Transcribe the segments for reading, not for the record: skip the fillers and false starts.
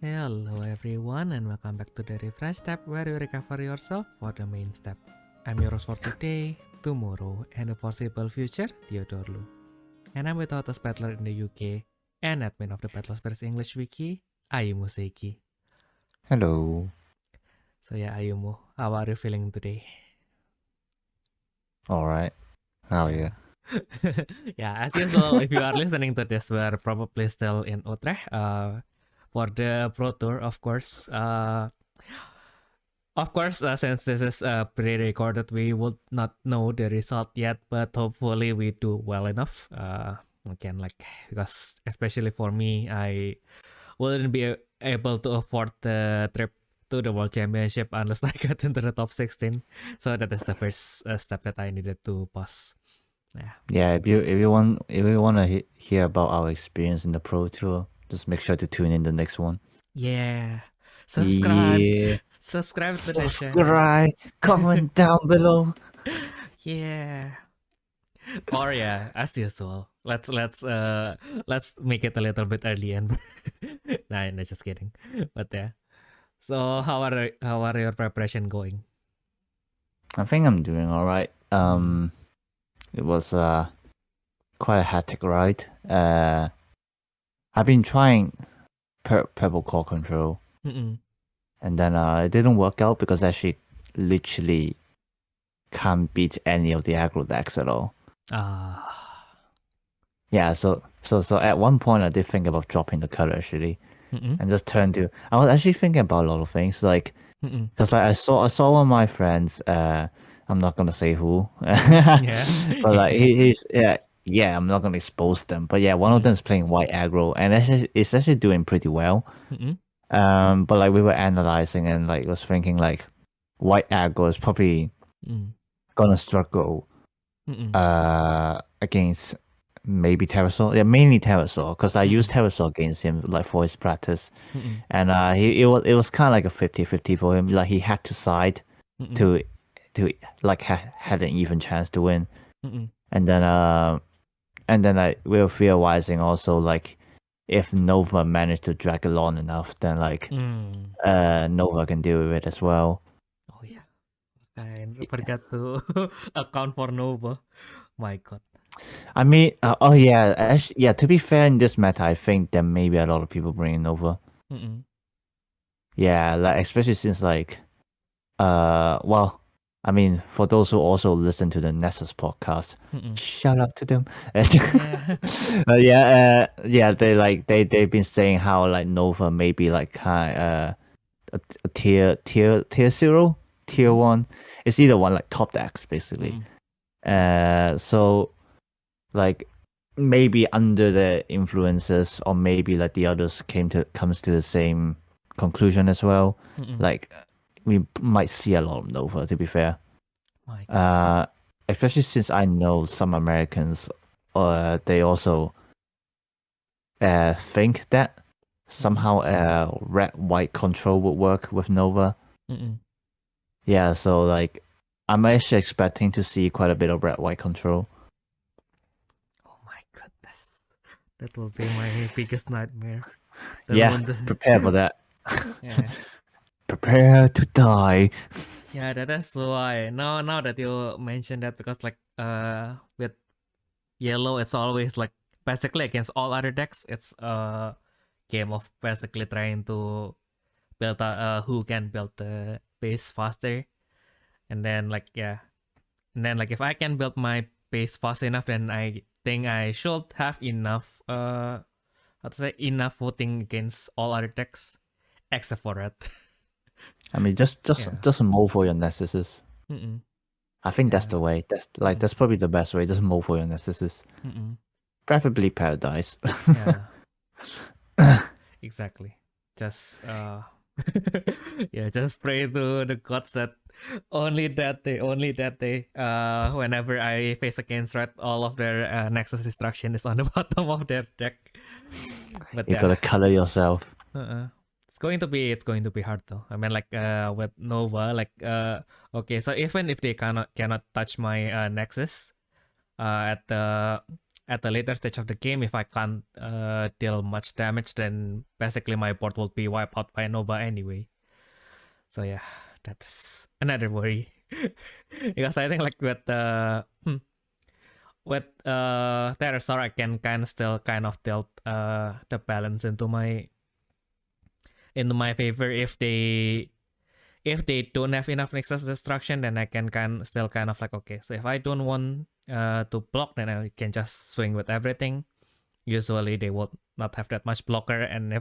Hello everyone and welcome back to the Refresh Step where you recover yourself for the main step. I'm your host for today, tomorrow, and the possible future, Theodore. And I'm with hottest paddler in the UK and admin of the Paddlerspace English Wiki, Ayumu Seiki. Hello. So yeah, Ayumu, how are you feeling today? Alright. How are you? Yeah, as usual, if you are listening to this, we're probably still in Utrecht for the Pro Tour, of course. Since this is pre-recorded, we would not know the result yet, but hopefully we do well enough. Because especially for me, I wouldn't be able to afford the trip to the World Championship unless I got into the top 16. So that is the first step that I needed to pass. Yeah. If you want to hear about our experience in the Pro Tour, just make sure to tune in the next one. Yeah. Subscribe. Yeah. Subscribe to the channel. Subscribe. Comment down below. Yeah. Or yeah, as usual. Let's make it a little bit early and nah, no, just kidding. But yeah. So how are your preparation going? I think I'm doing alright. It was quite a hectic ride. I've been trying purple core control, Mm-mm. and then it didn't work out because actually literally can't beat any of the aggro decks at all. Yeah, so at one point I did think about dropping the color actually, and just turn to. I was actually thinking about a lot of things, like because like I saw one of my friends. I'm not gonna say who. Yeah. But like he's yeah. I'm not gonna expose them, but yeah, one of them is playing white aggro, and it's actually doing pretty well. But like we were analyzing and like was thinking like white aggro is probably gonna struggle against maybe Terrasol. Yeah, mainly Terrasol, because I used Terrasol against him like for his practice. And it was kind of like a 50-50 for him. Like he had to side to like had an even chance to win. And then we were theorizing also like if Nova managed to drag it long enough, then like Nova can deal with it as well. Oh yeah. I forgot to account for Nova. My god. I mean, oh yeah, actually, yeah. To be fair, in this meta, I think there may be a lot of people bringing Nova. Yeah, like especially since like, well, I mean, for those who also listen to the Nessus podcast, shout out to them. Yeah, they've been saying how like Nova may be like a tier 0, tier 1. It's either one like top decks basically. So like maybe under the influences, or maybe like the others comes to the same conclusion as well. Like we might see a lot of Nova, to be fair. Especially since I know some Americans, they also think that somehow red white control would work with Nova. Yeah, so like I'm actually expecting to see quite a bit of red white control. Oh my goodness. That will be my biggest nightmare. Prepare for that. Yeah. Prepare to die. Yeah, that's why. Now that you mentioned that, because like with yellow, it's always like basically against all other decks. It's a game of basically trying to build who can build the base faster, and then like if I can build my base fast enough, then I think I should have enough enough voting against all other decks except for red. I mean, just move for your Nessus. I think that's the way. That's probably the best way. Just move for your Nessus. Preferably Paradise. Yeah, exactly. Just just pray to the gods that only that day, whenever I face against red, all of their Nexus destruction is on the bottom of their deck. But You gotta color yourself. It's going to be hard though. I mean, like with Nova, like okay, so even if they cannot touch my Nexus at at the later stage of the game, if I can't deal much damage, then basically my board will be wiped out by Nova anyway. So yeah, that's another worry. Because I think like with Pterosaur, I can still tilt the balance into my favor. If they don't have enough Nexus Destruction, then I can still like, okay, so if I don't want to block, then I can just swing with everything. Usually they will not have that much blocker, and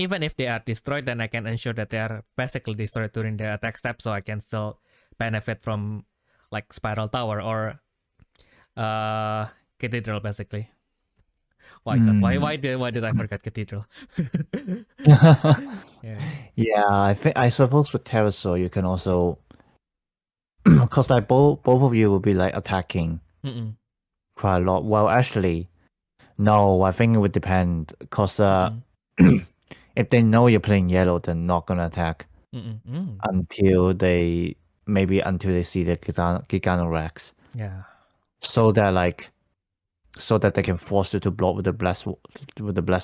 even if they are destroyed, then I can ensure that they are basically destroyed during the attack step, so I can still benefit from like Spiral Tower or Cathedral, basically. Why did I forget Cathedral? Yeah, I suppose with Pterosaur you can also, because like both of you will be like attacking quite a lot. Well, actually, no, I think it would depend, because if they know you're playing yellow, they're not gonna attack until they see the Giganorax. Yeah. So that they can force you to block with the blast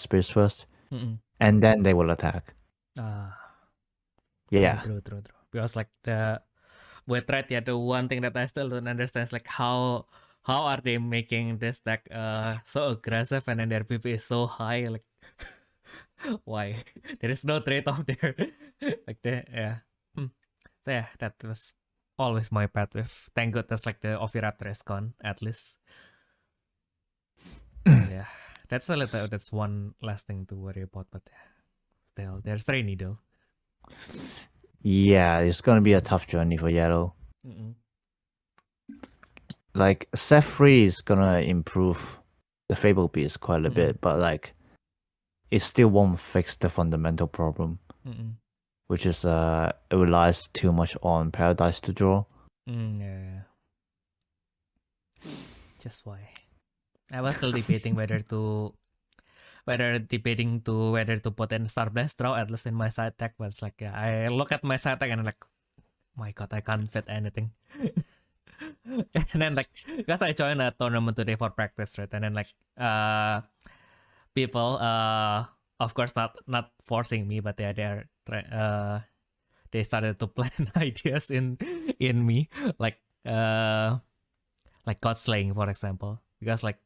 spirits first, and then they will attack. Yeah. True. Because like with Red, the one thing that I still don't understand is like how are they making this deck so aggressive, and then their PP is so high, like why? There is no trade-off there. Like so yeah, that was always my pet with. Thank goodness like the Oviraptor is gone at least. Yeah, that's one last thing to worry about, but yeah, still there's Stray Needle. Yeah, it's gonna be a tough journey for yellow. Like set 3 is gonna improve the Fable Beast quite a bit, but like it still won't fix the fundamental problem, which is it relies too much on Paradise to draw. Yeah. Just why I was still debating whether to put in Star Blast draw at least in my side deck, but it's like I look at my side deck and I'm like, my god, I can't fit anything. And then like, because I joined a tournament today for practice, right? And then like people of course not forcing me, but they started to plan ideas in me, like God Slaying, for example, because like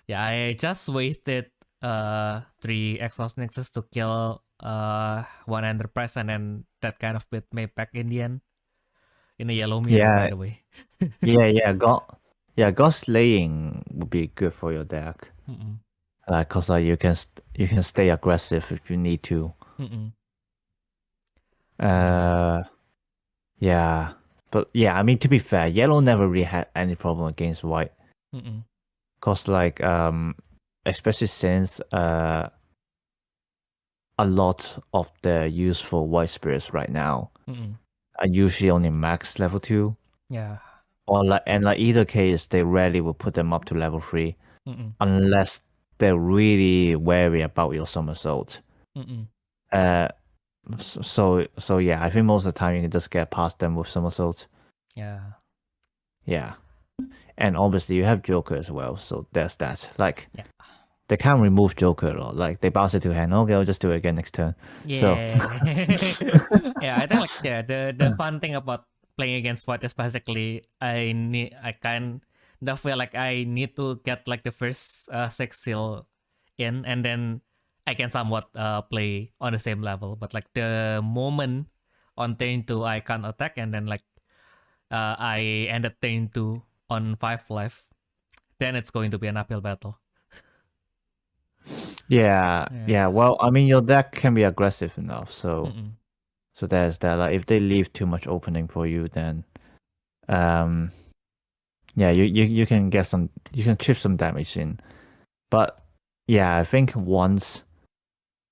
I just wasted 3 Exhaust Nexus to kill 1 Enterprise, and then that kind of bit me back in the end in a yellow mirror, by the way. God Slaying would be good for your deck. Cause like you can stay aggressive if you need to. Yeah, but yeah, I mean, to be fair, yellow never really had any problem against white. Cause like especially since a lot of the useful white spirits right now are usually only max level 2. Yeah. Or like either case, they rarely will put them up to level 3 unless they're really wary about your somersault. So yeah, I think most of the time you can just get past them with somersaults. Yeah. And obviously you have Joker as well, so there's that. Like they can't remove Joker, or like they bounce it to hand. Okay, I'll just do it again next turn. Yeah. So Yeah, I think like the fun thing about playing against white is basically I kind of feel like I need to get like the first 6 seal in, and then I can somewhat play on the same level. But like the moment on turn 2 I can't attack, and then like I ended turn 2 on 5 life, then it's going to be an uphill battle. Yeah. Well, I mean, your deck can be aggressive enough, so there's that. Like, if they leave too much opening for you, then you can chip some damage in. But yeah, I think once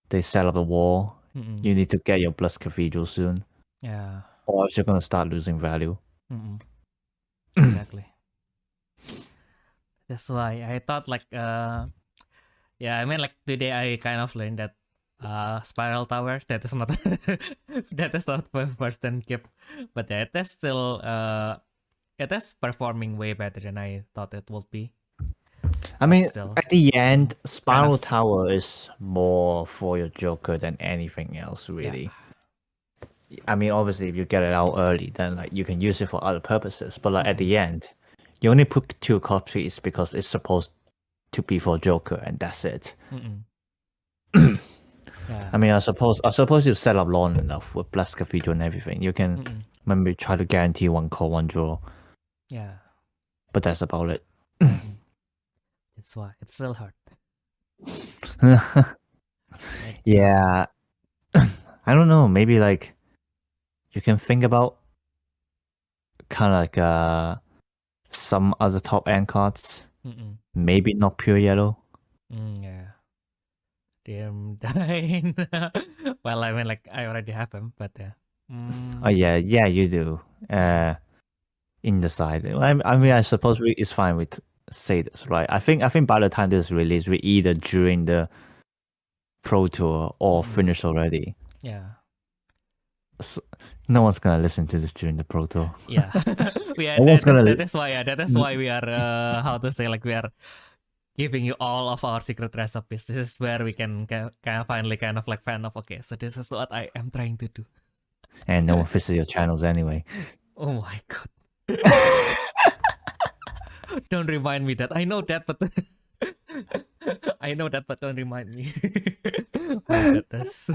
they set up a wall, you need to get your Blessed Cathedral soon. Yeah. Or else you're gonna start losing value. Exactly. That's why I thought like I mean like today I kind of learned that Spiral Tower, that is not first turn keep, but it is still it is performing way better than I thought it would be. I mean, still, at the end, Spiral of- Tower is more for your Joker than anything else, really. I mean, obviously, if you get it out early, then like you can use it for other purposes. But like at the end, you only put 2 copies because it's supposed to be for Joker, and that's it. Yeah. I mean, I suppose you set up long enough with Blessed Cathedral and everything. You can maybe try to guarantee 1 call, 1 draw. Yeah. But that's about it. That's why it's still hard. Yeah. I don't know. Maybe like you can think about kind of like some other top end cards. Maybe not pure yellow. Yeah. Damn dying. Well, I mean, like I already have him, but yeah. Oh yeah, you do. In the side. I mean, I suppose it's fine with say this, right? I think by the time this is released, we either during the Pro Tour or finish already. Yeah. So, no one's gonna listen to this during the Pro Tour. Yeah. Yeah. No one's gonna. That is why. Yeah, that is why we are. How to say? Like we are giving you all of our secret recipes. This is where we can finally kind of like fan of. Okay, so this is what I am trying to do. And no one visits your channels anyway. Oh my god. Don't remind me that. I know that, but I know that, but don't remind me. My goodness.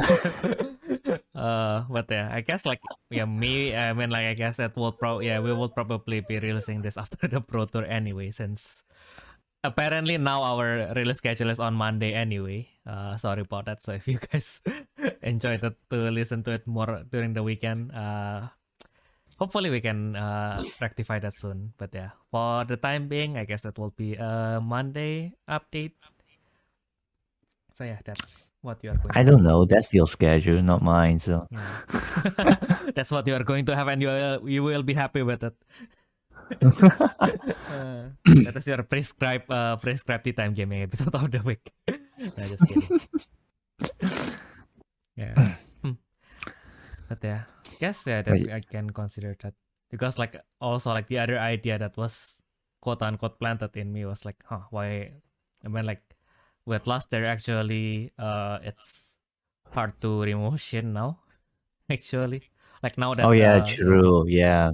But yeah, I guess like me. I mean, like I guess that will we will probably be releasing this after the Pro Tour anyway, since apparently now our release schedule is on Monday anyway. Sorry about that. So if you guys enjoyed it to listen to it more during the weekend, hopefully we can rectify that soon. But yeah, for the time being, I guess that will be a Monday update. So yeah, that's what you are going I don't know. That's your schedule, not mine. So that's what you are going to have, and you will be happy with it. That is your prescribed tea time gaming episode of the week. No, just kidding. Yeah. But yeah, guess that I can consider that, because like also like the other idea that was quote unquote planted in me was like, why? I mean, like with last there actually it's hard to remove Shin now. Actually, like now that true. Yeah,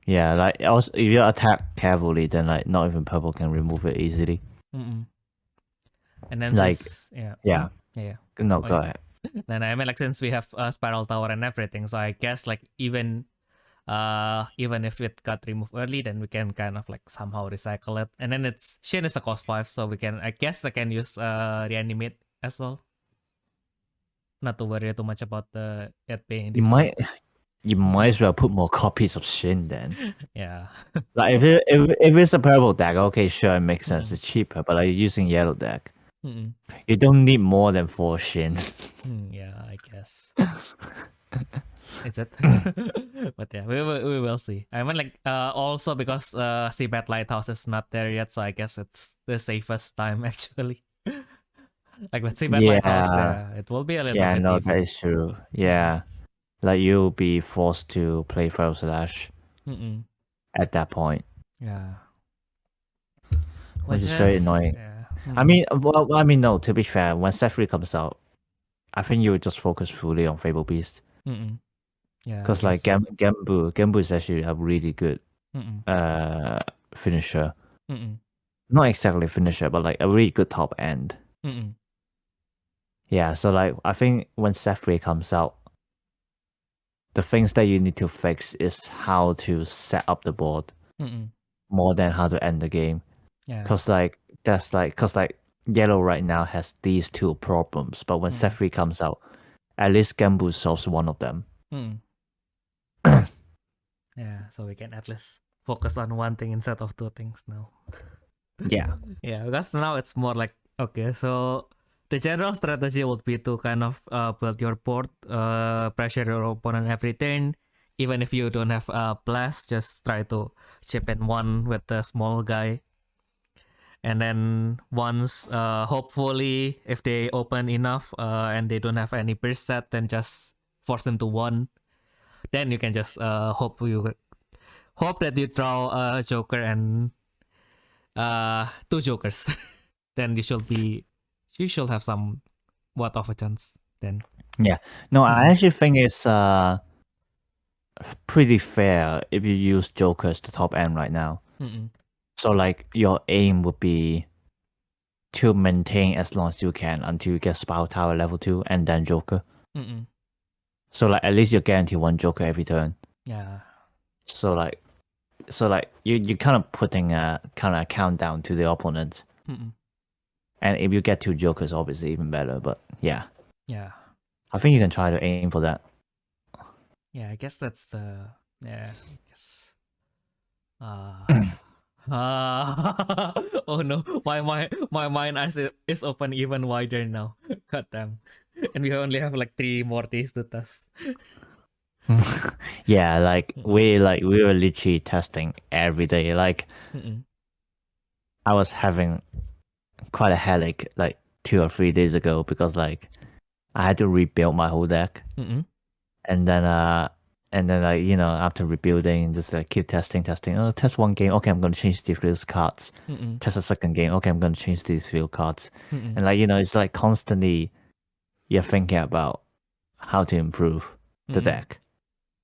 like also if you attack carefully, then like not even purple can remove it easily. And then like yeah. No, go ahead. Then I mean, like since we have Spiral Tower and everything, so I guess like even if it got removed early, then we can kind of like somehow recycle it. And then Shin is a cost 5, so I can use reanimate as well. Not to worry too much about it being you might as well put more copies of Shin then. Yeah. Like if it's a purple deck, okay, sure, it makes sense. It's cheaper, but like using yellow deck, you don't need more than 4 Shin. Yeah, I guess. Is it? But yeah, we will see. I mean, like also because Seabed Lighthouse is not there yet, so I guess it's the safest time actually. Like with Seabed Lighthouse, it will be a little bit no, iffy. that is true. Yeah, like you'll be forced to play Feral Slash at that point. Yeah, which is very annoying. Yeah. I mean, no. To be fair, when Set 3 comes out, I think you would just focus fully on Fable Beast. Yeah, because like Genbu is actually a really good finisher. Not exactly finisher, but like a really good top end. Yeah, so like I think when Set 3 comes out, the things that you need to fix is how to set up the board more than how to end the game. Yeah, Because like yellow right now has these 2 problems, but when Set 3 comes out, at least Genbu solves one of them. Yeah, so we can at least focus on one thing instead of 2 things now. Yeah. Yeah, because now it's more like, okay, so the general strategy would be to kind of build your board, pressure your opponent every turn. Even if you don't have a blast, just try to chip in 1 with the small guy. And then once, hopefully, if they open enough and they don't have any burst set, then just force them to 1. Then you can just hope that you draw a Joker and two jokers, then you should have somewhat of a chance then. Yeah. No, I actually think it's pretty fair if you use Joker as the top end right now. So like your aim would be to maintain as long as you can until you get Spiral Tower level 2 and then Joker. So like at least you guarantee one Joker every turn. Yeah. So like you kind of putting a kind of a countdown to the opponent. And if you get 2 Jokers, obviously even better. But yeah. Yeah. I think you can try to aim for that. Yeah, I guess that's the I guess. Oh no, my mind is open even wider now. God damn. And we only have like 3 more days to test. Yeah, like we were literally testing every day. Like I was having quite a headache like 2 or 3 days ago because like I had to rebuild my whole deck. And then like, you know, after rebuilding, just like keep testing. Oh, test one game. Okay, I'm gonna change these cards. Test a second game. Okay, I'm gonna change these field cards. And like, you know, it's like constantly you're thinking about how to improve the deck.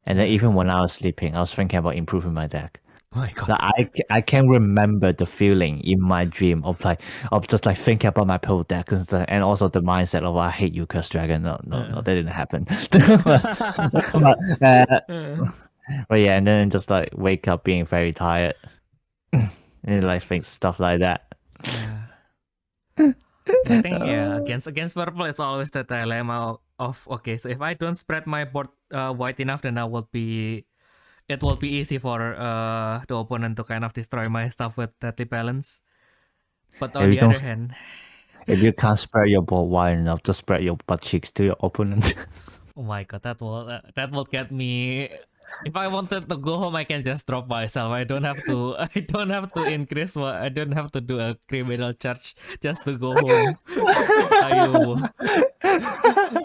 And then even when I was sleeping, I was thinking about improving my deck. Oh my god. Like I can remember the feeling in my dream of just like thinking about my whole deck and also the mindset of I hate you, Curse Dragon. No, that didn't happen. But yeah, and then just like wake up being very tired and like think stuff like that. Yeah. I think against purple it's always the dilemma of okay, so if I don't spread my board wide enough, then it will be easy for the opponent to kind of destroy my stuff with deadly balance. But on the other hand, if you can't spread your board wide enough, just spread your butt cheeks to your opponent. Oh my god, that will get me. If I wanted to go home, I can just drop myself. I don't have to. I don't have to increase. I don't have to do a criminal charge just to go home. Ayumu.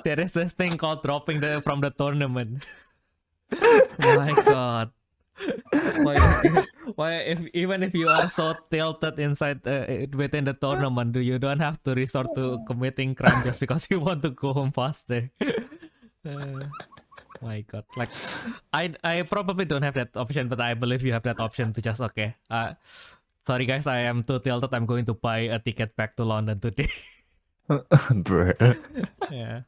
There is this thing called dropping from the tournament. My god. Even if you are so tilted inside within the tournament, you don't have to resort to committing crime just because you want to go home faster. My god, like I probably don't have that option, but I believe you have that option to just okay. Sorry guys, I am too tilted. I'm going to buy a ticket back to London today. Bruh. Yeah.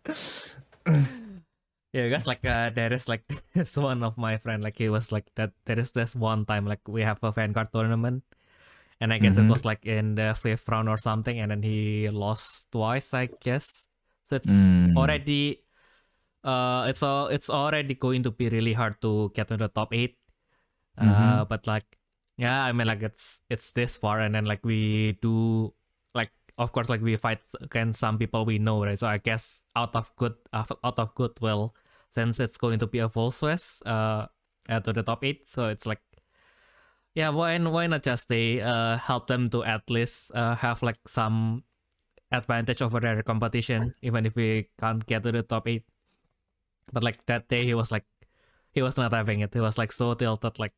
Yeah, because like there is like this one of my friend, like he was like that. There is this one time like we have a Vanguard tournament, and I guess it was like in the 5th round or something, and then he lost twice, I guess. So it's already it's already going to be really hard to get into the top 8. But like yeah, I mean like it's this far, and then like we do like of course like we fight against some people we know, right? So I guess out of goodwill, since it's going to be a full Swiss to the top 8, so it's like yeah, why not just they help them to at least have like some advantage over their competition, even if we can't get to the top 8. But like that day he was not having it. He was like so tilted, like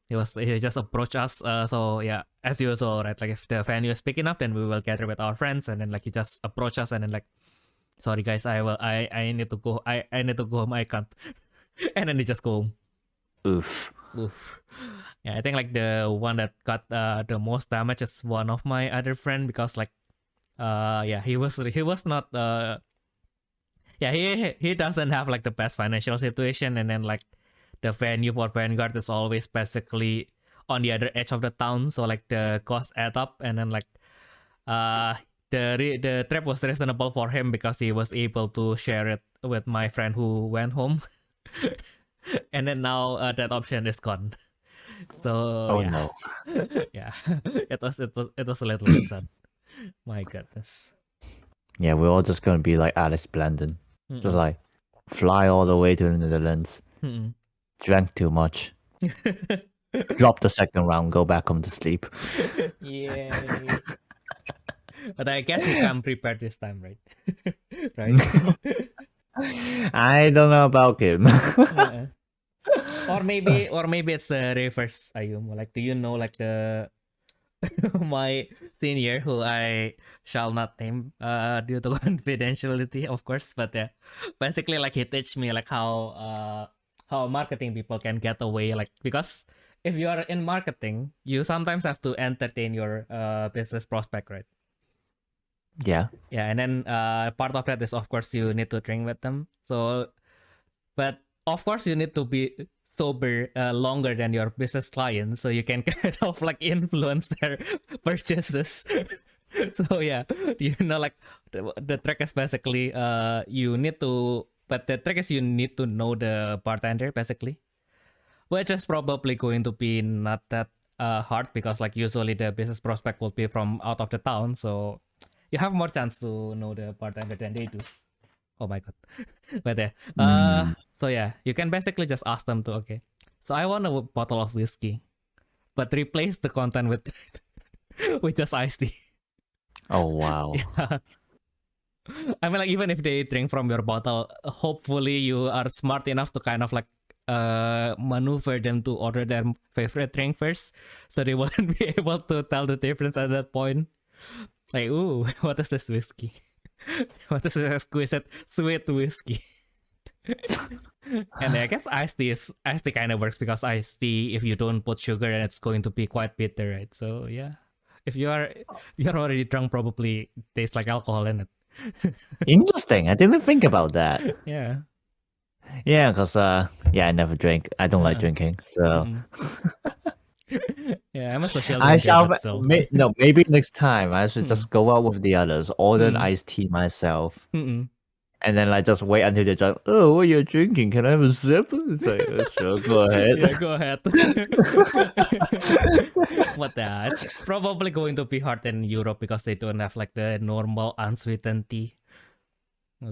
he just approached us. So yeah, as usual, right? Like if the venue is big enough, then we will gather with our friends, and then like he just approached us and then like, sorry guys, I need to go. I need to go home. I can't. And then he just go home. Oof. Yeah, I think like the one that got the most damage is one of my other friend, because like yeah, he was not yeah, he doesn't have like the best financial situation, and then like the venue for Vanguard is always basically on the other edge of the town, so like the costs add up, and then like the trip was reasonable for him because he was able to share it with my friend who went home. And then now that option is gone. So yeah. No. Yeah, it was a little bit sad. My goodness. Yeah, we're all just gonna be like Alice Blendon, just like fly all the way to the Netherlands. Drank too much. Drop the second round, go back home to sleep. Yay. But I guess you come prepared this time, right? Right? I don't know about him. Or maybe it's the reverse, Ayumu. Like, do you know like the my senior, who I shall not name due to confidentiality, of course, but yeah, basically like he teach me like how marketing people can get away, like because if you are in marketing, you sometimes have to entertain your business prospect, right? Yeah. Yeah, and then part of that is of course you need to drink with them. So, but of course you need to be sober longer than your business clients, so you can kind of like influence their purchases. So yeah, like the trick is basically you need to, but the trick is you need to know the bartender basically, which is probably going to be not that hard because like usually the business prospect will be from out of the town, so you have more chance to know the bartender than they do. Oh my god. But yeah. So yeah, you can basically just ask them to, okay, so I want a bottle of whiskey, but replace the content with with just iced tea. Oh wow. Yeah. I mean, like even if they drink from your bottle, hopefully you are smart enough to kind of like maneuver them to order their favorite drink first, so they wouldn't be able to tell the difference at that point. Like, ooh, what is this whiskey? What is this exquisite sweet whiskey? And I guess iced tea kind of works because iced tea, if you don't put sugar, and it's going to be quite bitter, right? So yeah, if you're already drunk, probably tastes like alcohol in it. Interesting. I didn't think about that. Yeah. Yeah, because I never drink. I don't like drinking. So Yeah, I'm a social I drinker, shall but still. no, maybe next time I should just go out with the others, order an iced tea myself, Mm-mm. and then like just wait until they're drunk. Oh, what you're drinking? Can I have a sip? It's like, sure, go ahead. Yeah, go ahead. But yeah, it's probably going to be hard in Europe because they don't have like the normal unsweetened tea.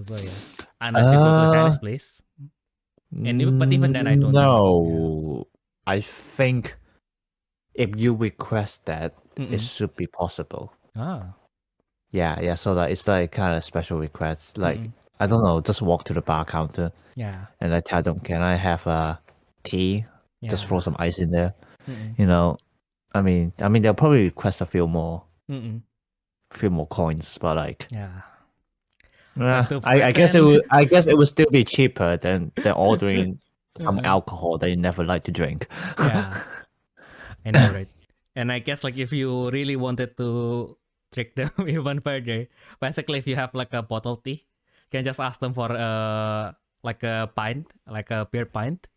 So yeah, unless you go to a Chinese place. But even then, I don't think. No, I think if you request that, it should be possible. Ah. Yeah. So that it's like kind of special request. Like I don't know, just walk to the bar counter. Yeah. And I tell them, can I have a tea? Just Yeah. throw some ice in there. Mm-mm. You know, I mean, they'll probably request a few more Mm-mm. coins, but like, Yeah. I guess it would still be cheaper than ordering some alcohol that you never like to drink. Yeah. I know, right? And I guess like if you really wanted to trick them even further, basically if you have like a bottle tea, you can just ask them for like a pint, like a beer pint.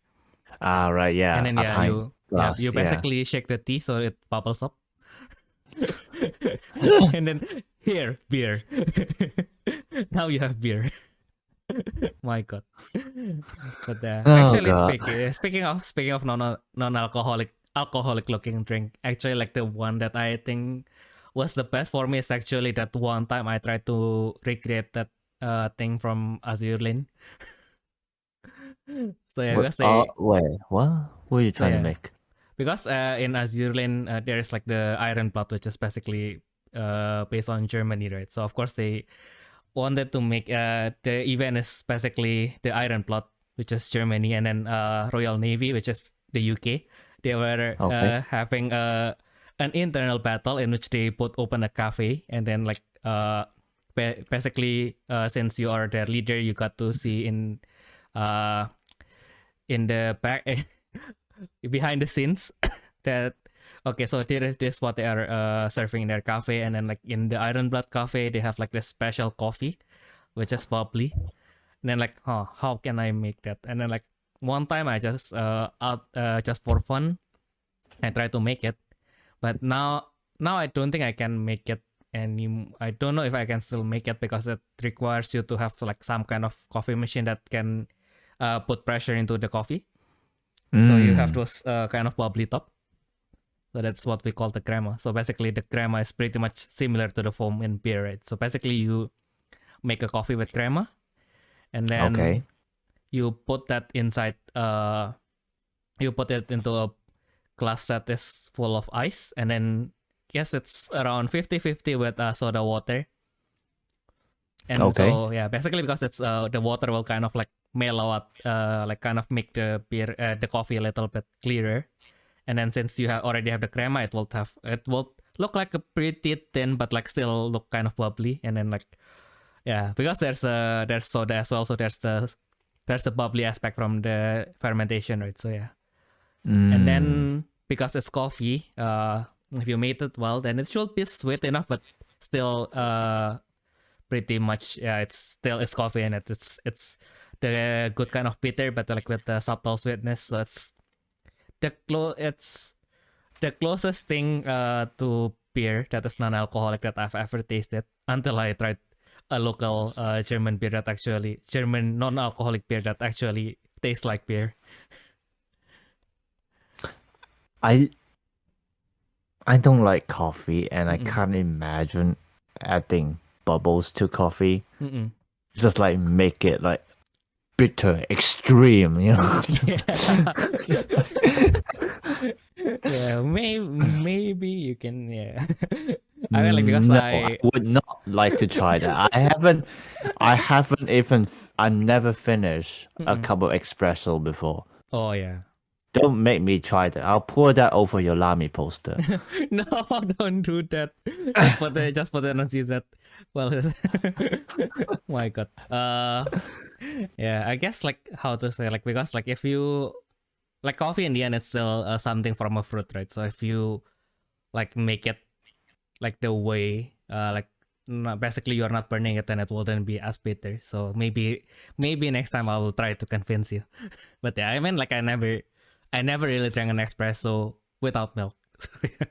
Ah, right, yeah. And then a pint glass, you basically shake the tea so it bubbles up. And then here, beer. Now you have beer. My god. But actually speaking of non-alcoholic looking drink, actually like the one that I think was the best for me is actually that one time I tried to recreate that thing from Azure Lane. So yeah, because wait, what are you trying to make? Because in Azure Lane there is like the Iron Plot, which is basically based on Germany, right? So of course they wanted to make the event is basically the Iron Plot, which is Germany, and then Royal Navy, which is the UK. They were having an internal battle in which they both open a cafe, and then like basically since you are their leader, you got to see in the back behind the scenes that okay, so this what they are serving in their cafe, and then like in the Iron Blood cafe they have like this special coffee which is bubbly, and then like how can I make that? And then like one time I just just for fun I try to make it, but now I don't think I can make it and I don't know if I can still make it because it requires you to have like some kind of coffee machine that can put pressure into the coffee. So you have those kind of bubbly top. So that's what we call the crema. So basically the crema is pretty much similar to the foam in beer, right? So basically you make a coffee with crema, and then you put that inside, you put it into a glass that is full of ice, and then guess it's around 50-50 with soda water. And so yeah, basically because it's the water will kind of like mellow out, like kind of make the beer, the coffee a little bit clearer. And then since you already have the crema, it will look like a pretty thin, but like still look kind of bubbly. And then like, yeah, because there's soda as well, so there's the bubbly aspect from the fermentation, right? So yeah. And then because it's coffee, if you made it well, then it should be sweet enough, but still pretty much, yeah, it's coffee in it. It's the good kind of bitter, but like with the subtle sweetness. So it's the closest thing to beer that is non-alcoholic that I've ever tasted until I tried a local German beer that actually German non-alcoholic beer that actually tastes like beer. I don't like coffee, and I can't imagine adding bubbles to coffee. Just like make it like bitter, extreme, you know. Yeah, maybe you can. Yeah, I mean, like because I would not like to try that. I never finished a cup of espresso before. Oh yeah. Don't make me try that. I'll pour that over your Lamy poster. No, don't do that. Just for the announce that. Well, my God. Yeah, I guess like how to say, like, because like if you like coffee in the end, it's still something from a fruit, right? So if you like make it like the way basically you're not burning it, then it wouldn't be as bitter. So maybe next time I will try to convince you. But yeah, I mean, like I never really drank an espresso without milk. So, yeah.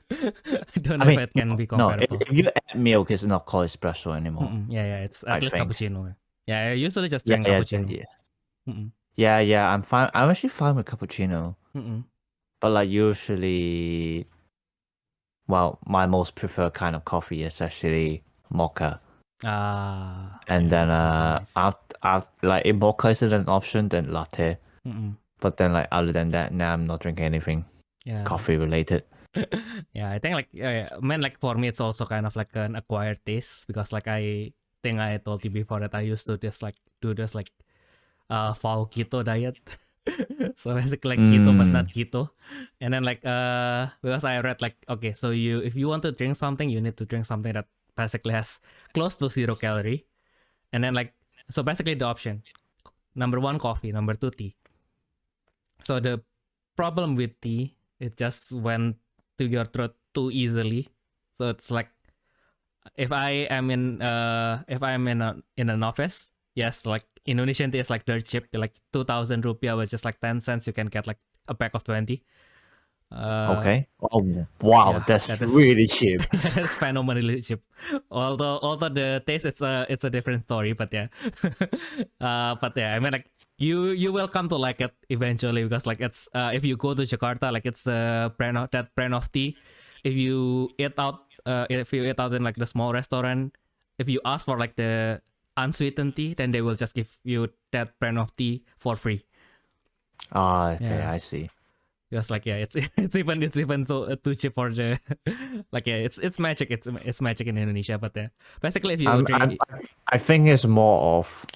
I don't know if it can be comparable. No, if you add milk, it's not called espresso anymore. Yeah, it's at least cappuccino. Yeah, I usually just Yeah, drink cappuccino. Yeah, I'm fine. I'm actually fine with cappuccino. But like usually, well, my most preferred kind of coffee is actually mocha. And then nice. like if mocha is an option, then latte. But then like other than that, now I'm not drinking anything coffee related. Yeah, I think like man, like for me it's also kind of like an acquired taste, because like I think I told you before that I used to do this fall keto diet. So basically like keto but not keto. And then like because I read like, okay, so if you want to drink something, you need to drink something that basically has close to 0 calorie. And then like, so basically the option, number 1 coffee, number 2 tea. So the problem with tea, it just went to your throat too easily. So it's like if I am in an office, yes, like Indonesian tea is like dirt cheap, like 2,000 rupiah, which is like 10 cents. You can get like a pack of 20. Okay. Oh wow, yeah, that's really cheap. That's phenomenally cheap. Although the taste, it's a different story, but yeah. But yeah, I mean like you will come to like it eventually, because like it's if you go to Jakarta, like it's the brand of tea. If you eat out in like the small restaurant, if you ask for like the unsweetened tea, then they will just give you that brand of tea for free. Okay, yeah. I see. Because like yeah, it's even too cheap for the like yeah, it's magic. It's magic in Indonesia. But basically, if you drink, I think it's more of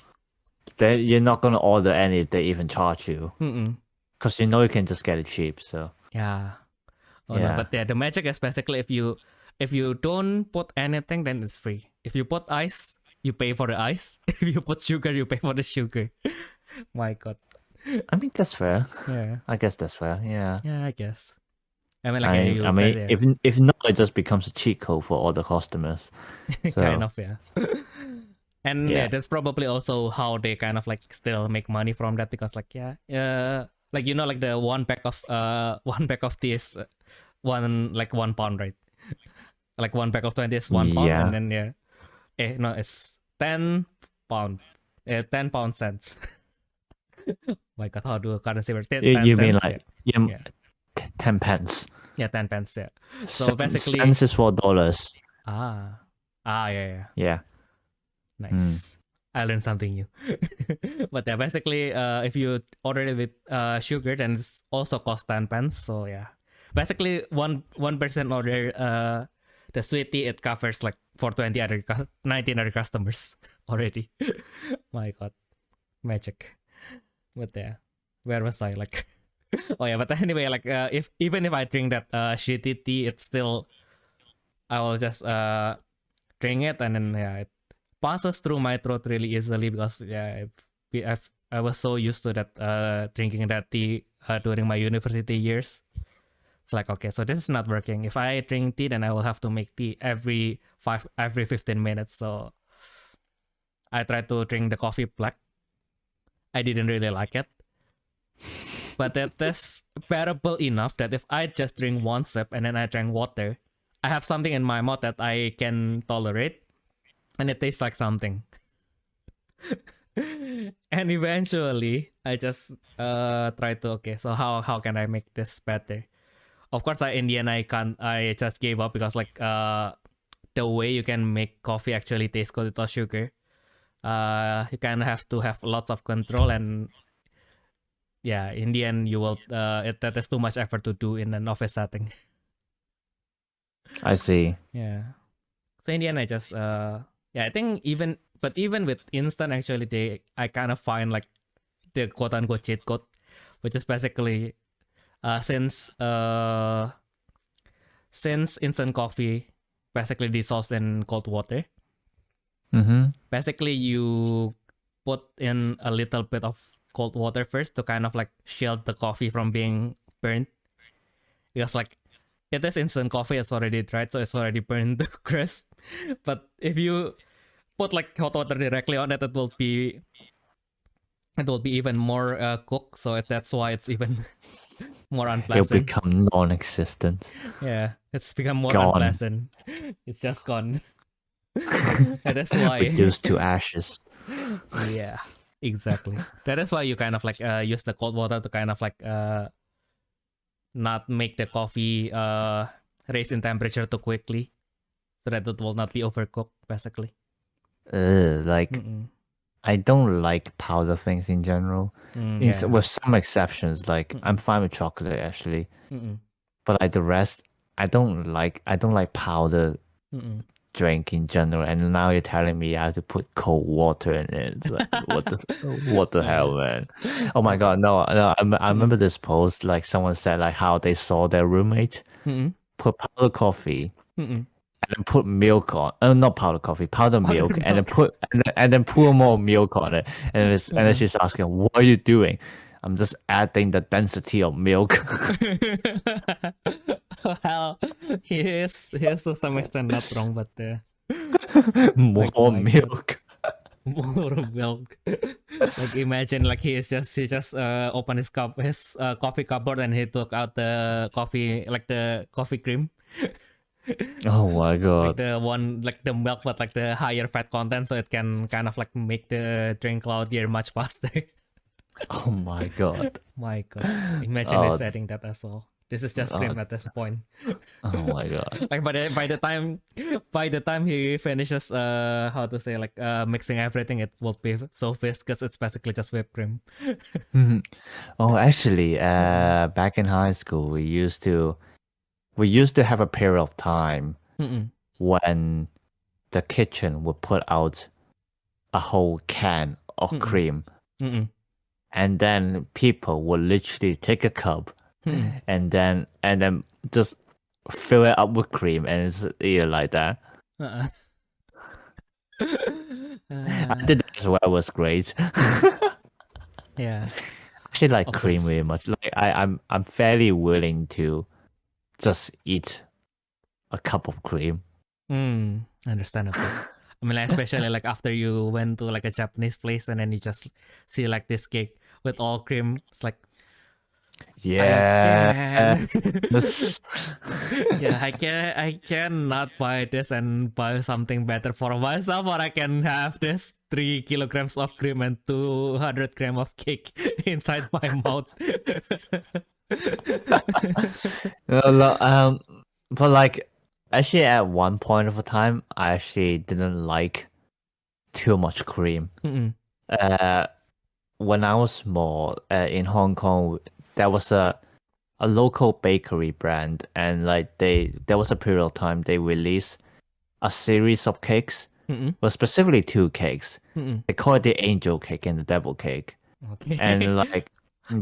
that you're not gonna order any if they even charge you, because you know you can just get it cheap. So yeah, no, but the magic is basically if you don't put anything, then it's free. If you put ice, you pay for the ice. If you put sugar, you pay for the sugar. My God. I mean, that's fair. Yeah. I guess that's fair. Yeah. Yeah, I guess. I mean, like, if not, it just becomes a cheat code for all the customers. So. Kind of, yeah. And yeah, that's probably also how they kind of like still make money from that, because like like you know, like the one pack of tea is £1 right? Like one pack of 20 is £1, and then it's £10, 10 pound cents. My God, how do a currency work? 10 you cents, mean like 10 pence? Yeah, 10 pence. Yeah. So basically, cents is $4. Yeah. Nice. I learned something new. But yeah, basically, if you order it with sugar, then it's also cost 10 pence. So yeah, basically one person order the sweet tea, it covers like for 19 other customers already. My God, magic. But yeah, where was I? Like, oh yeah, but anyway, like if I drink that shitty tea, it's still I will just drink it, and then it passes through my throat really easily because I was so used to that drinking that tea during my university years. It's like, okay, so this is not working. If I drink tea, then I will have to make tea every 15 minutes. So I tried to drink the coffee black. I didn't really like it. But that is bearable enough that if I just drink one sip and then I drink water, I have something in my mouth that I can tolerate, and it tastes like something. And eventually, I just try to, okay, so how can I make this better? Of course, in the end, I just gave up because like the way you can make coffee actually taste good without sugar, you kind of have to have lots of control, and yeah, in the end, you will that is too much effort to do in an office setting. I see. Yeah. So in the end, I just I think even with instant, actually, I kind of find like the quote unquote cheat code, which is basically since instant coffee basically dissolves in cold water. Basically, you put in a little bit of cold water first to kind of like shield the coffee from being burnt, because like it is instant coffee, it's already dried, so it's already burned to crisp. But if you put like hot water directly on it, it will be even more cooked. So that's why it's even more It'll unpleasant. become non-existent. Yeah, it's become more Gone. unpleasant. It's just gone. And that's why Reduced to ashes. Yeah, exactly. That is why you kind of like use the cold water to kind of like not make the coffee raise in temperature too quickly, so that it will not be overcooked, basically. I don't like powder things in general. With some exceptions, like I'm fine with chocolate actually, but like the rest, I don't like powder drink in general. And now you're telling me I have to put cold water in it. It's like, what the hell, man? Oh my god, no! I remember this post, like someone said like how they saw their roommate put powder coffee. And then put milk on, not powder coffee, powder milk, and then pour more milk on it, and then she's asking, "What are you doing?" I'm just adding the density of milk. Well, he is to some extent not wrong, but More milk. More milk. Like imagine like he just opened his coffee cupboard, and he took out the coffee, like the coffee cream. Oh my god. Like the one, like the milk, but like the higher fat content, so it can kind of like make the drink cloudier much faster. Oh my god. My god. Imagine this setting that as well. This is just cream at this point. Oh my god. Like by the time he finishes how to say, like mixing everything, it will be so viscous, it's basically just whipped cream. Oh, actually, back in high school, we used to have a period of time when the kitchen would put out a whole can of cream, and then people would literally take a cup and then just fill it up with cream and it's either like that. I did that as well. It was great. Yeah, actually like cream very much. Like I'm fairly willing to just eat a cup of cream. Understandable. I mean, like, especially like after you went to like a Japanese place and then you just see like this cake with all cream. It's like, yeah, yeah, I cannot buy this and buy something better for myself, or I can have this 3 kilograms of cream and 200 grams of cake inside my mouth. But like, actually, at one point of a time, I actually didn't like too much cream. When I was small, in Hong Kong, there was a local bakery brand, and like there was a period of time they released a series of cakes, but specifically 2 cakes. They call it the angel cake and the devil cake. Okay. And like,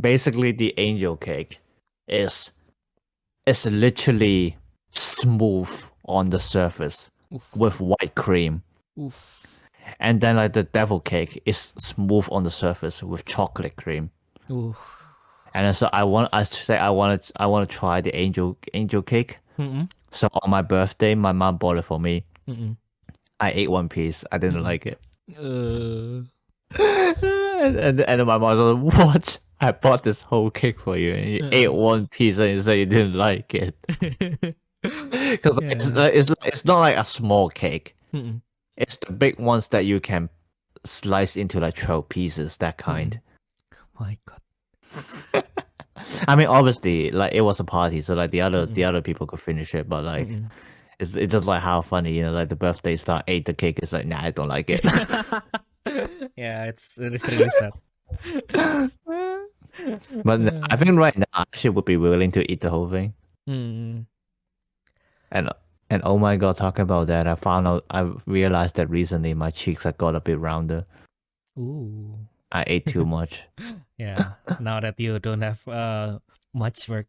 basically, the angel cake is literally smooth on the surface Oof. with white cream. Oof. And then like the devil cake is smooth on the surface with chocolate cream. Oof. And then so I want to try the angel cake. Mm-mm. So on my birthday, my mom bought it for me. Mm-mm. I ate one piece. I didn't like it. Uh, and then my mom was like, "What? I bought this whole cake for you, and you ate one piece, and you say you didn't like it." Because it's not like a small cake. Mm-mm. It's the big ones that you can slice into like 12 pieces, that kind. My God. I mean, obviously, like it was a party, so like the other people could finish it, but like it's just like how funny, like the birthday star ate the cake. It's like, nah, I don't like it. Yeah, it's really sad. But I think right now, I actually would be willing to eat the whole thing. Mm. And oh my god, talking about that, I realized that recently my cheeks have got a bit rounder. Ooh. I ate too much. Yeah. Now that you don't have much work.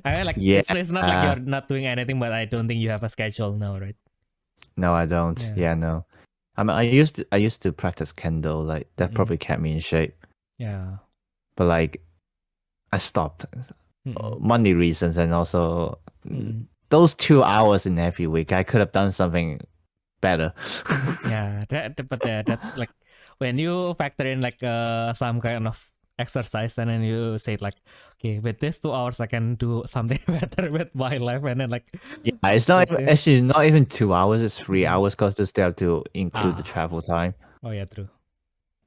I mean, like Yeah. it's not like you're not doing anything, but I don't think you have a schedule now, right? No, I don't. Yeah, no. I mean, I used to practice kendo, like that probably kept me in shape. Yeah. But like, I stopped. Money reasons, and also those 2 hours in every week, I could have done something better. Yeah, but that's like when you factor in like some kind of exercise, and then you say like, okay, with this 2 hours I can do something better with my life, and then like, yeah, it's not even, actually not even 2 hours, it's 3 hours because they still have to include the travel time. Oh yeah, true.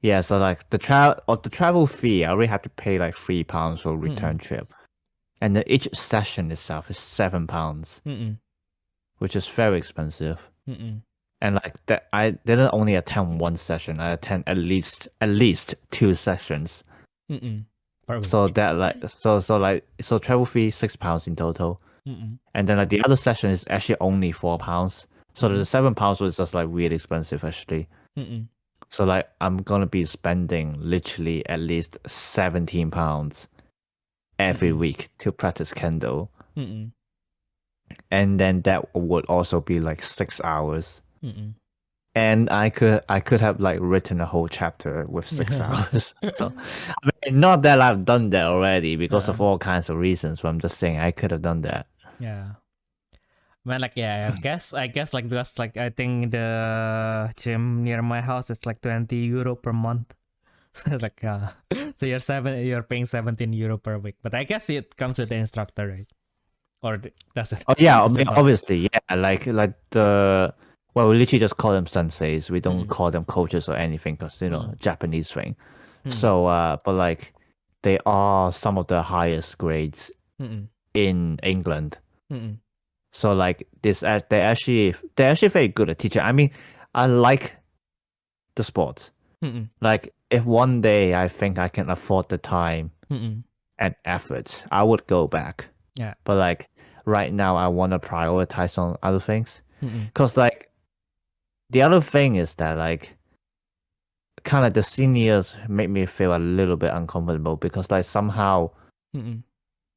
Yeah, so like the travel fee, I already have to pay like £3 for return trip, and then each session itself is £7, which is very expensive. And like that, I didn't only attend one session. I attend at least 2 sessions. So that like so travel fee £6 in total, and then like the other session is actually only £4. So the £7 was just like really expensive actually. So like I'm gonna be spending literally at least £17 every week to practice kendo, and then that would also be like 6 hours. And I could have like written a whole chapter with 6 hours. So I mean, not that I've done that already because of all kinds of reasons, but I'm just saying I could have done that. Yeah. Man, like I guess like because like I think the gym near my house is like €20 per month. So it's like so you're paying €17 per week. But I guess it comes with the instructor, right? Or does it? Oh yeah, does it not? obviously, yeah. Like the well, we literally just call them senseis. We don't call them coaches or anything because Japanese thing. So but like they are some of the highest grades in England. So like they're actually very good at teaching. I mean, I like the sport. Like if one day I think I can afford the time and effort, I would go back. Yeah. But like right now, I want to prioritize on other things. Cause like the other thing is that like kind of the seniors make me feel a little bit uncomfortable because like somehow.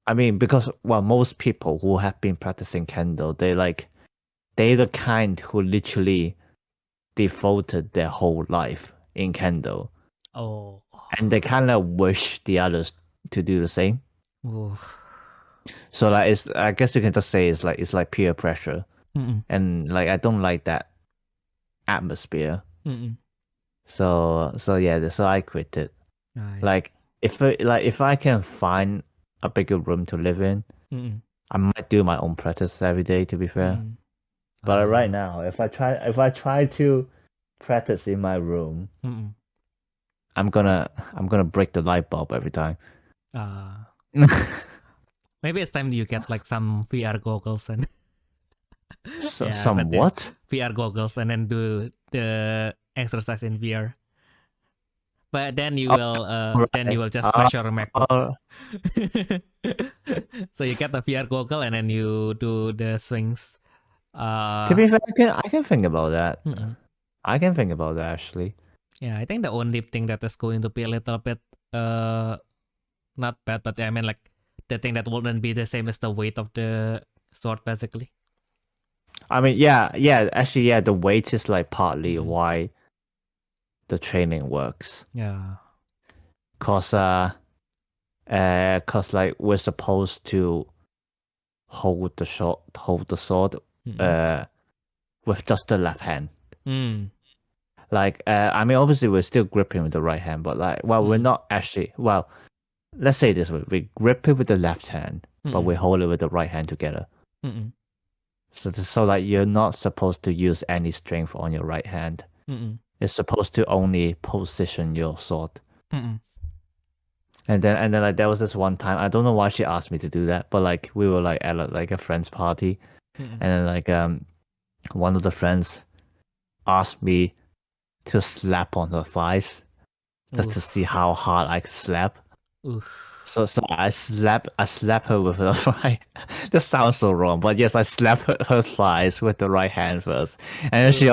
I mean, because well, most people who have been practicing kendo, they're the kind who literally devoted their whole life in kendo. Oh. And they kind of wish the others to do the same. Oof. So like I guess you can just say it's like peer pressure. And like I don't like that atmosphere. So yeah, so I quit it. Nice. Like if I can find a bigger room to live in, I might do my own practice every day, to be fair. But right now, if I try to practice in my room, I'm gonna break the light bulb every time. Maybe it's time you get like some VR goggles and some what? VR goggles and then do the exercise in VR. But then you will then you will just measure a MacBook. So you get the VR goggle and then you do the swings. To be fair, I can think about that. I can think about that actually. Yeah, I think the only thing that is going to be a little bit not bad, but I mean like the thing that wouldn't be the same as the weight of the sword basically. I mean, actually, the weight is like partly why the training works. Yeah. Cause like we're supposed to hold the sword with just the left hand. Like I mean, obviously we're still gripping with the right hand, but like, well, we're not actually. Well, let's say this way: we grip it with the left hand, but we hold it with the right hand together. So like you're not supposed to use any strength on your right hand. It's supposed to only position your sword. And then like there was this one time, I don't know why she asked me to do that, but like we were like at like a friend's party, and then like one of the friends asked me to slap on her thighs just to see how hard I could slap. So I slap her with the right. This sounds so wrong, but yes, I slap her thighs with the right hand first, and then she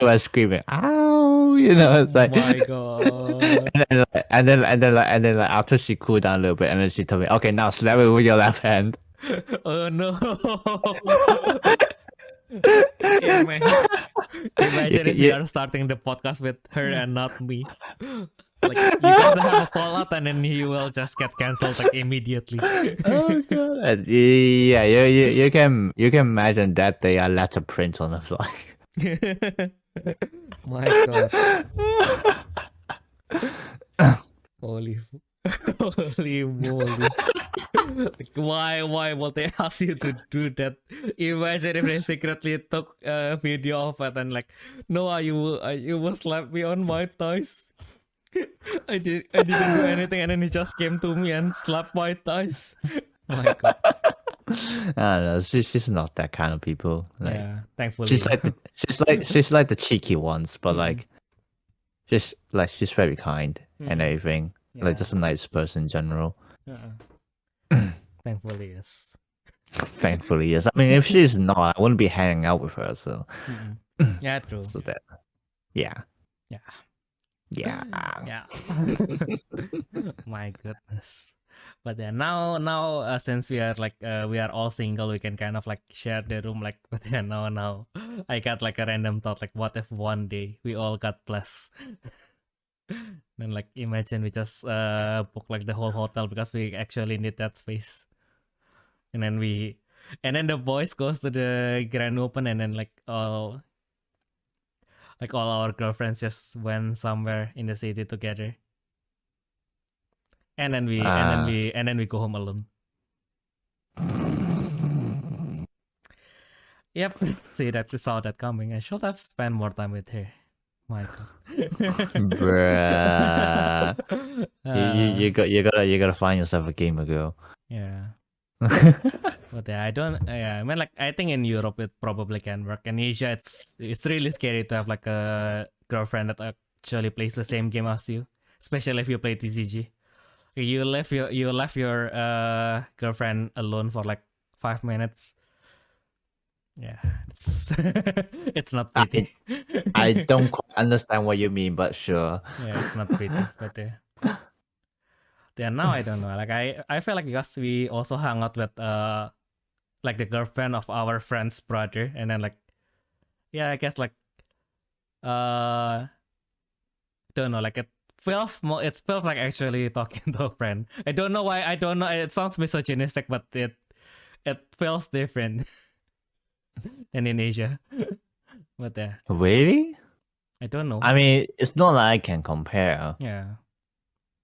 was screaming, "Ow!" You know, it's like, my God. and then like after she cooled down a little bit, and then she told me, "Okay, now slap it with your left hand." Oh no. Imagine if we are starting the podcast with her and not me. Like you guys have a fallout and then you will just get cancelled like immediately. Oh god! Yeah, you can imagine that they are letter print on the side. My God. Holy moly. Like, why will they ask you to do that? Imagine if they secretly took a video of it and like, no, you will slap me on my thighs. I didn't do anything, and then he just came to me and slapped my thighs. My God. I don't know. She's not that kind of people. Like, Yeah, thankfully. she's like the cheeky ones, but like she's very kind and everything. Like just a nice person in general. Thankfully, yes. Thankfully, yes. I mean, if she's not, I wouldn't be hanging out with her. So Yeah, true. so that yeah. My goodness. But yeah, now since we are like we are all single, we can kind of like share the room. Like, but yeah, now I got like a random thought. Like, what if one day we all got blessed? Then like imagine we just book like the whole hotel because we actually need that space, and then the boys goes to the grand open, and then like all our girlfriends just went somewhere in the city together. And then we go home alone. Yep, see that we saw that coming. I should have spent more time with her. My God. Bruh. You gotta find yourself a gamer girl. Yeah. But yeah, I mean, like, I think in Europe it probably can work. In Asia, it's really scary to have like a girlfriend that actually plays the same game as you, especially if you play TCG. You left your girlfriend alone for like 5 minutes. Yeah, it's not pretty. I don't quite understand what you mean, but sure. Yeah, it's not pretty, but yeah, now I don't know. Like I feel like because we also hung out with like the girlfriend of our friend's brother, and then like, yeah, I guess like don't know, like it feels like actually talking to a friend. I don't know why. I don't know. It sounds misogynistic, but it feels different than in Asia. But really? I don't know. I mean, it's not like I can compare. Yeah.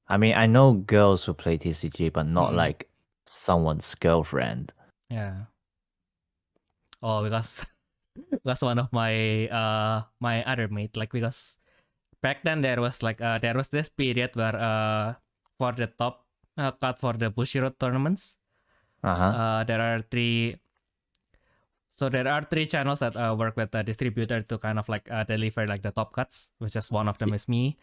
I mean, I know girls who play TCG, but not like someone's girlfriend. Yeah. Oh, because one of my my other mate, like, because back then there was like there was this period where for the top cut for the Bushiroad tournaments, there are three channels that work with the distributor to kind of like deliver like the top cuts, which is one of them is me.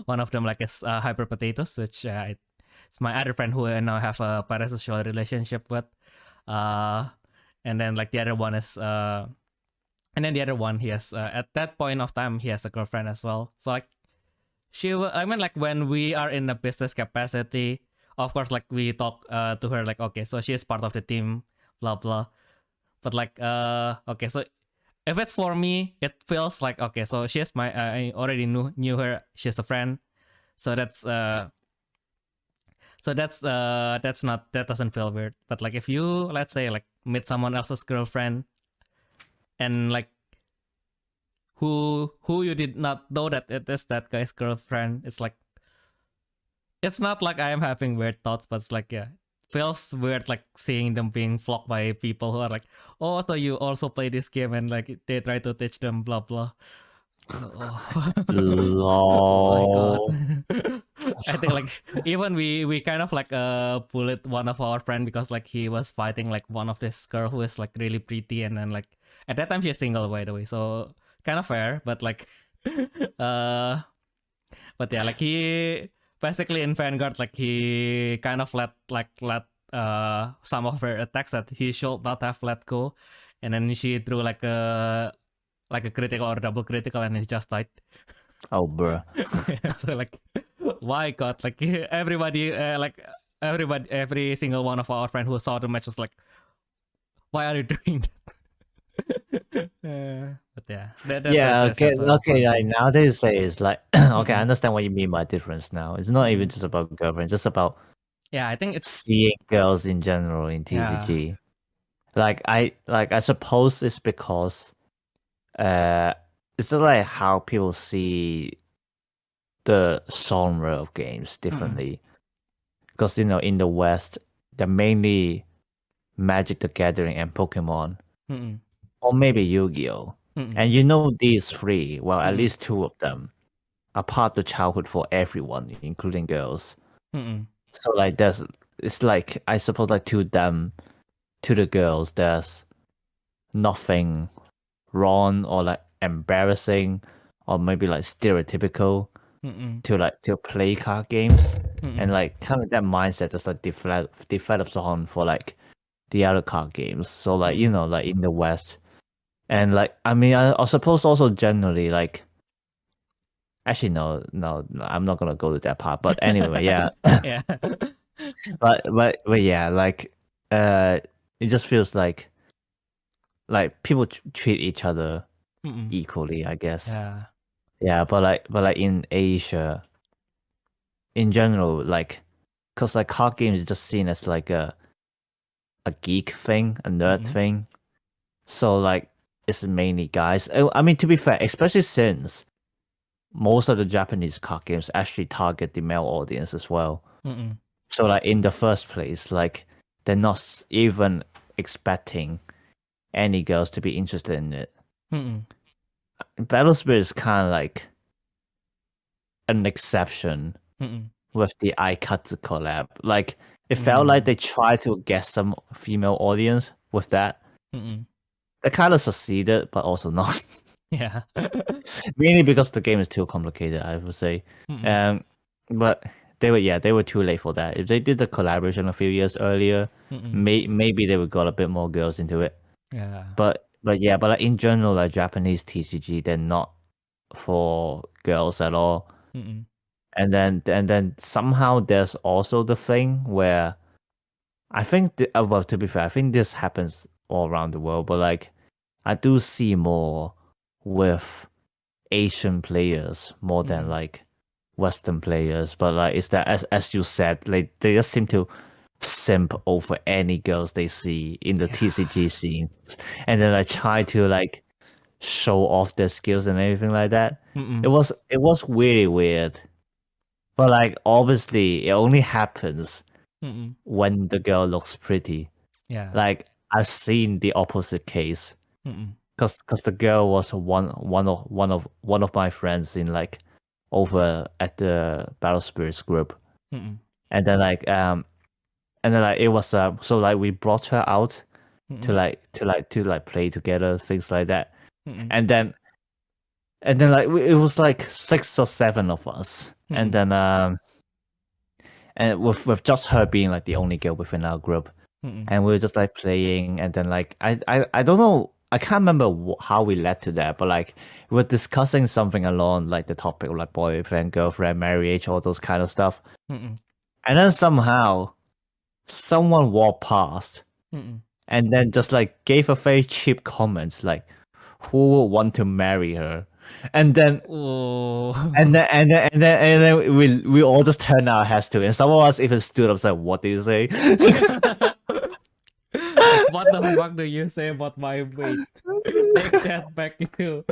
One of them like is Hyper Potatoes, which it's my other friend who I now have a parasocial relationship with. And then like the other one is and then the other one, he has at that point of time he has a girlfriend as well. So like I mean, like when we are in a business capacity, of course, like we talk to her like, okay, so she is part of the team, blah blah. But like okay, so if it's for me, it feels like okay, so she's my I already knew her, she's a friend, so that's not, that doesn't feel weird. But like if you, let's say, like meet someone else's girlfriend and like who you did not know that it is that guy's girlfriend, it's like, it's not like I am having weird thoughts, but it's like, yeah, feels weird like seeing them being flocked by people who are like, oh, so you also play this game, and like they try to teach them blah blah. Oh. Oh my god. Lol. I think like even we kind of like bullied one of our friend because like he was fighting like one of this girl who is like really pretty, and then like at that time she's single, by the way, so kind of fair, but like but yeah, like he basically in Vanguard, like he kind of let some of her attacks that he should not have let go, and then she threw like a critical or double critical, and he just died. Oh, bro. So like, why God, like everybody, every single one of our friends who saw the match was like, why are you doing that? But yeah, okay. Like nowadays, say is like okay. I understand what you mean by difference now. It's not even just about girlfriend, just about I think it's seeing girls in general in TCG. Like I suppose it's because it's not like how people see the genre of games differently. Because in the West, they're mainly Magic the Gathering and Pokemon, or maybe Yu-Gi-Oh. And these three, well, at least two of them, are part of the childhood for everyone, including girls. So like it's like, I suppose, like to them, to the girls, there's nothing wrong or like embarrassing or maybe like stereotypical to play card games. And like kind of that mindset just like develops on for like the other card games. So like like in the West, and like I mean I suppose also generally like, actually no, I'm not gonna go to that part, but anyway, yeah. yeah. but yeah, like it just feels like people treat each other equally, I guess. Yeah, but like in Asia in general, like, because like card games is just seen as like a geek thing, a nerd thing. So like it's mainly guys. I mean, to be fair, especially since most of the Japanese card games actually target the male audience as well. So like in the first place, like they're not even expecting any girls to be interested in it. Battle Spirit is kind of like an exception with the Aikatsu collab. Like it felt like they tried to get some female audience with that. They kind of succeeded, but also not. Yeah. Mainly because the game is too complicated, I would say. But they were too late for that. If they did the collaboration a few years earlier, maybe they would got a bit more girls into it. Yeah. But like in general, like Japanese TCG, they're not for girls at all. And then somehow there's also the thing where I think well, to be fair, I think this happens all around the world, but like I do see more with Asian players more than like Western players. But like it's that, as you said, like they just seem to simp over any girls they see in the TCG scenes, and then I try to like show off their skills and everything like that. It was really weird, but like obviously it only happens when the girl looks pretty. Yeah. Like I've seen the opposite case, because the girl was one of my friends in like over at the Battle Spirits group, and then like it was so like we brought her out to play together, things like that, and then like it was like 6 or 7 of us, and then and with just her being like the only girl within our group, and we were just like playing, and then like I don't know, I can't remember how we led to that, but like we were discussing something along like the topic of like boyfriend, girlfriend, marriage, all those kind of stuff, and then somehow someone walked past and then just like gave a very cheap comments like, who would want to marry her? And then Oh. and then we all just turned our heads to it. And some of us even stood up like, what do you say? Like, what the fuck do you say about my weight? Take that back, you.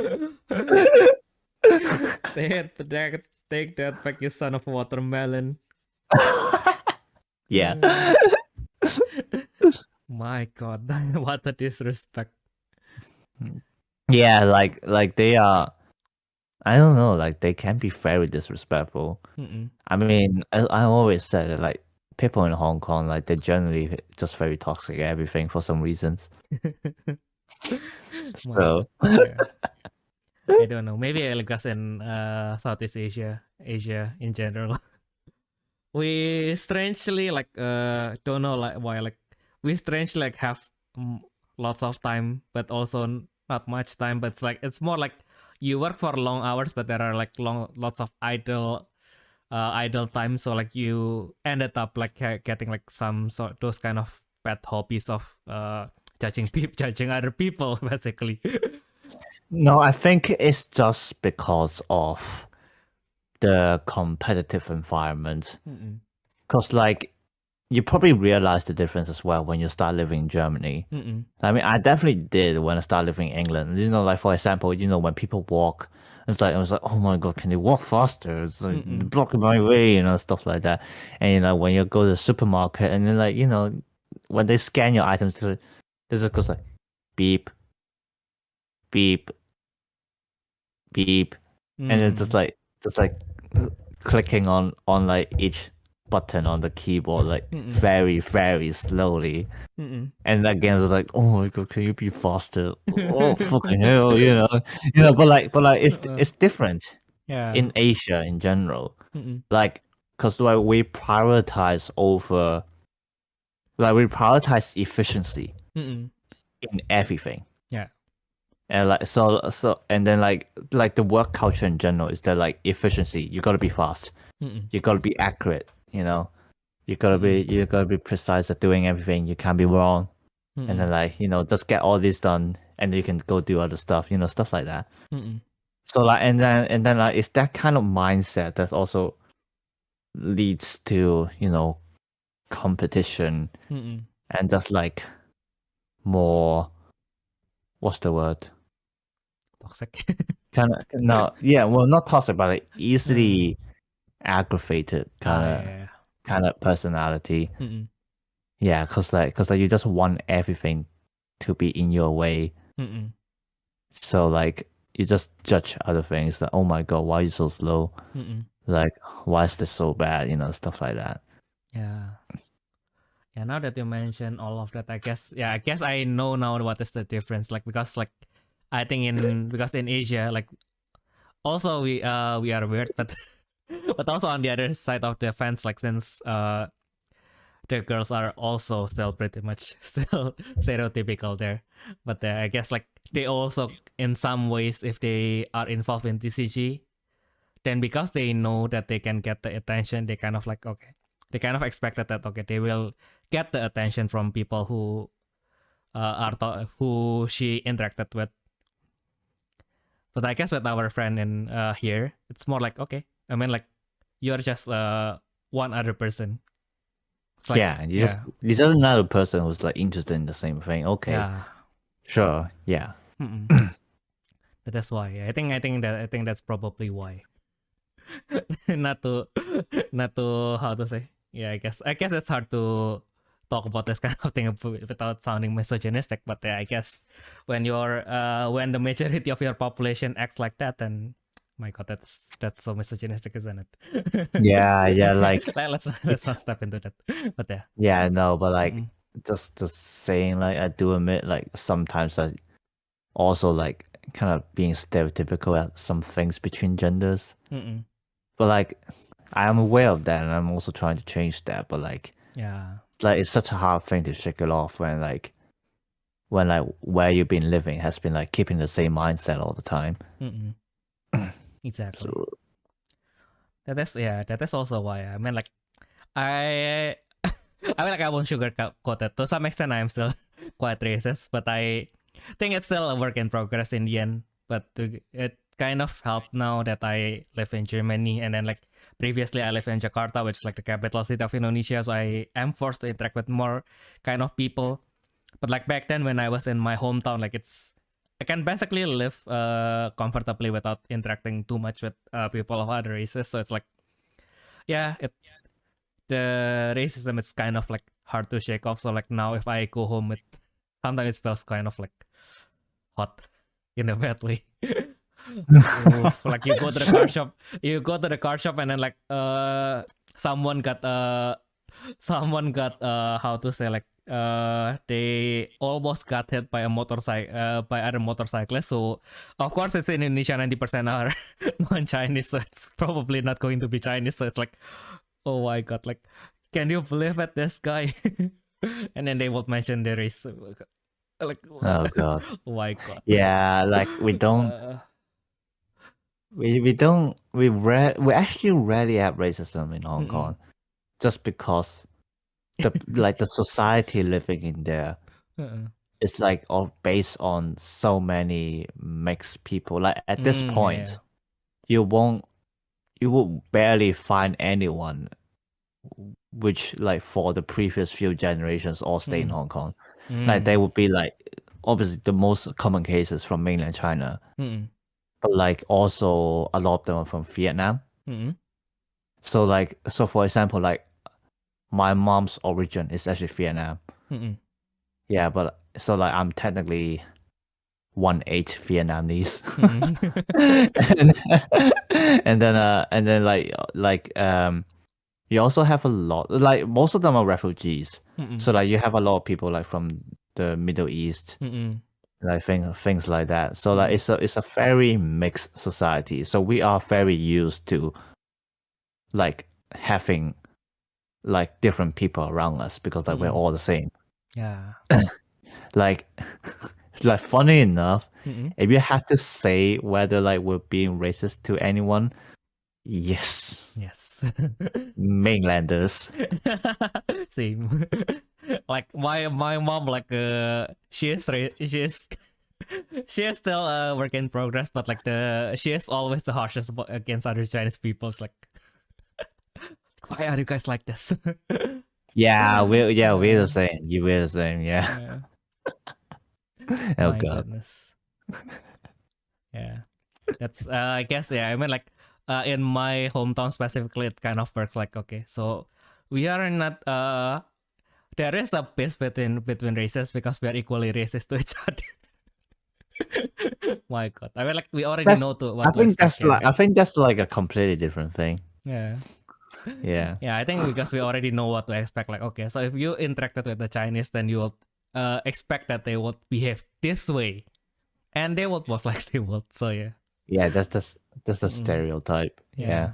Take that back, you son of a watermelon. Yeah. My God, what a disrespect. Yeah, like they are. I don't know. Like they can be very disrespectful. Mm-mm. I mean, I always said that, like people in Hong Kong, like they're generally just very toxic at everything for some reasons. So Yeah. I don't know. Maybe because in Southeast Asia in general, we strangely like don't know like why like we strangely like have lots of time, but also not much time. But it's more like you work for long hours, but there are like lots of idle time. So like you ended up like getting like some sort those kind of pet hobbies of judging other people basically. no, I think it's just because of the competitive environment. Mm-mm. Because like you probably realize the difference as well when you start living in Germany. Mm-mm. I mean, I definitely did when I started living in England. You know, like for example, you know, when people walk, I was like, oh my god, can they walk faster? It's like blocking my way, you know, stuff like that. And you know, when you go to the supermarket and then like, you know, when they scan your items, this just goes like beep, beep, beep, and it's just like clicking on like each button on the keyboard like very very slowly. And that game was like, oh my god, can you be faster? Oh fucking hell, you know, but it's different Yeah. in Asia in general, Mm-mm. like because like we prioritize efficiency Mm-mm. in everything. Yeah. And like and then like the work culture in general is that like efficiency, you gotta be fast, Mm-mm. you gotta be accurate, you know, you gotta be precise at doing everything, you can't be wrong. And then like, you know, just get all this done and you can go do other stuff, you know, stuff like that. Mm-mm. So like and then like it's that kind of mindset that also leads to, you know, competition Mm-mm. and just like more, what's the word, Toxic. kind of, no, yeah, well, not toxic but like easily aggravated Yeah. kind of personality. Mm-mm. Yeah, cause like you just want everything to be in your way. Mm-mm. So like you just judge other things like, oh my god, why are you so slow? Mm-mm. Like, why is this so bad? You know, stuff like that. Yeah. Yeah, now that you mention all of that, I guess I know now what is the difference. Like because like I think because in Asia, like also we are weird, but but also on the other side of the fence, like since the girls are also still pretty much still stereotypical there. But I guess like they also in some ways if they are involved in TCG, then because they know that they can get the attention, they kind of like okay, they kind of expected that okay they will get the attention from people who who she interacted with. But I guess with our friend in here, it's more like okay, I mean like you're just one other person. It's like Yeah, you just another person who's like interested in the same thing. Okay, yeah. sure, yeah. That's why I think that's probably why. not to how to say. Yeah, I guess it's hard to talk about this kind of thing without sounding misogynistic. But I guess when when the majority of your population acts like that, then my god, that's so misogynistic, isn't it? Yeah, yeah, like let's not step into that. But yeah. yeah, no, but like just saying like I do admit like sometimes I also like kind of being stereotypical at some things between genders. But like I am aware of that and I'm also trying to change that. But like Yeah. it's such a hard thing to shake it off when like where you've been living has been like keeping the same mindset all the time. Exactly. So, That is also why I mean like I I mean like I won't sugarcoat it. To some extent I'm still quite racist, but I think it's still a work in progress in the end. But it kind of helped now that I live in Germany, and then like previously I live in Jakarta, which is like the capital city of Indonesia, so I am forced to interact with more kind of people. But like back then when I was in my hometown, like I can basically live comfortably without interacting too much with people of other races. So it's like, yeah, the racism is kind of like hard to shake off. So like now if I go home, sometimes it feels kind of like hot in a bad way. Oof, like you go to the car shop and then like someone got how to say, like they almost got hit by a motorcycle by other motorcyclists. So of course it's in Indonesia, 90% are non-Chinese, so it's probably not going to be Chinese. So it's like, oh my god, like, can you believe it, this guy? And then they would mention the race, like, Oh god. oh my god. Yeah, like we don't we actually rarely have racism in Hong Kong, just because the society living in there is like all based on so many mixed people. Like at this point, you will barely find anyone which like for the previous few generations all stay in Hong Kong. Like they would be like obviously the most common cases from mainland China. But like also a lot of them are from Vietnam. So for example, like my mom's origin is actually Vietnam. Yeah, but so like I'm technically 1/8 Vietnamese. and then you also have a lot, like most of them are refugees. So like you have a lot of people like from the Middle East. I think things like that. So like it's a very mixed society. So we are very used to like having like different people around us because like we're all the same. Yeah. Like funny enough, if you have to say whether like we're being racist to anyone, yes. Mainlanders. Same. Like my mom, like she is still a work in progress, but like she is always the harshest against other Chinese people. It's like, why are you guys like this? We're the same. We're the same. Yeah. Oh my god. goodness. Yeah, that's I guess, yeah. I mean, like in my hometown specifically, it kind of works like, okay, so we are not there is a peace between races because we are equally racist to each other. My god, I mean, like we already know what to expect. I think that's like a completely different thing. Yeah. Yeah. Yeah, I think because we already know what to expect. Like, okay, so if you interacted with the Chinese, then you will expect that they would behave this way, and they would most likely would. So yeah. Yeah, that's the stereotype. Yeah.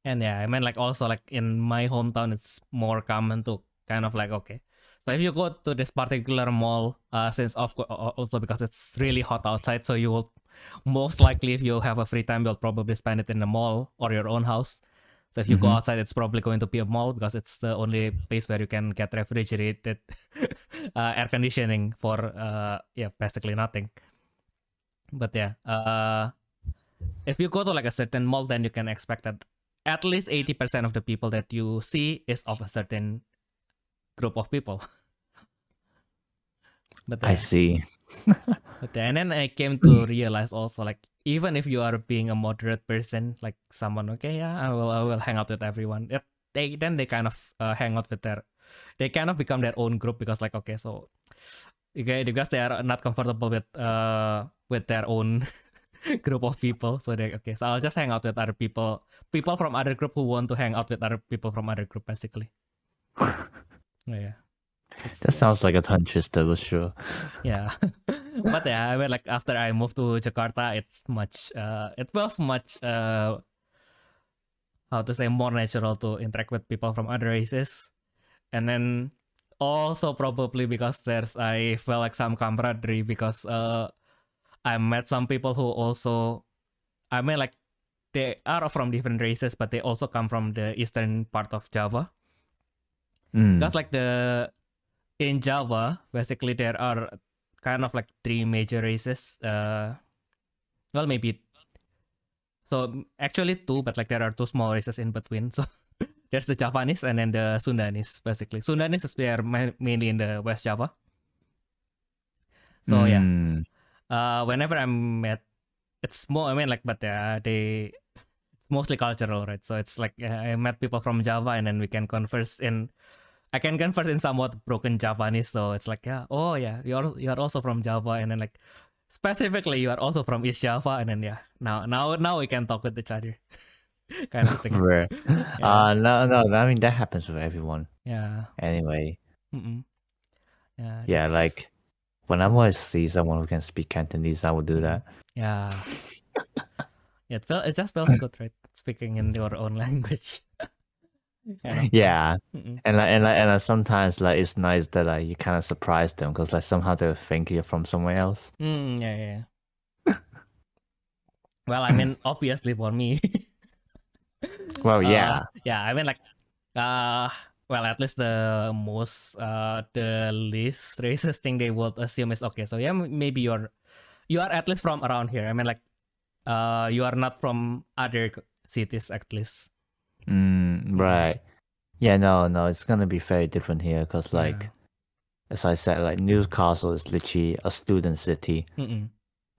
And yeah, I mean, like also like in my hometown, it's more common to kind of like, okay, so if you go to this particular mall, since also because it's really hot outside, so you will most likely, if you have a free time, you'll probably spend it in the mall or your own house. So if you go outside, it's probably going to be a mall because it's the only place where you can get refrigerated air conditioning for basically nothing. But yeah, if you go to like a certain mall, then you can expect that at least 80% of the people that you see is of a certain group of people. But I see. But and then I came to realize also, like, even if you are being a moderate person, like someone, okay, yeah, I will hang out with everyone. They kind of hang out with they kind of become their own group because like, okay, so okay, because they are not comfortable with their own group of people, so they, okay, so I'll just hang out with other people from other group who want to hang out with other people from other group, basically. Yeah. That sounds like a tongue twister, for sure. Yeah. But yeah, I mean, like after I moved to Jakarta, it was much how to say, more natural to interact with people from other races. And then also probably because I felt like some camaraderie because I met some people who also, I mean, like they are from different races, but they also come from the eastern part of Java. Because like in Java, basically there are kind of like 3 major races. Well, maybe so actually 2, but like there are 2 small races in between. So there's the Javanese and then the Sundanese. Basically, Sundanese is there mainly in the West Java. So yeah, whenever I'm at, it's more. I mean, like, but they it's mostly cultural, right? So it's like I met people from Java, and then we can converse in. I can converse in somewhat broken Javanese, so it's like, yeah, oh yeah, you're also from Java, and then like specifically you are also from East Java, and then yeah, now we can talk with each other, kind of thing. Rare. Yeah, No. I mean that happens with everyone. yeah, Anyway, yeah. yeah. That's Like whenever I see someone who can speak Cantonese, I would do that. yeah. It just feels good, right? Speaking in your own language. Kind of Yeah. thing. And sometimes like it's nice that like you kind of surprise them because like somehow they think you're from somewhere else. Yeah. Well, I mean, obviously for me. Well, yeah. Yeah, I mean like well, at least the least racist thing they would assume is okay, so yeah, maybe you are at least from around here. I mean like you are not from other cities at least. Right. Yeah, no, it's gonna be very different here because like as I said, like Newcastle is literally a student city.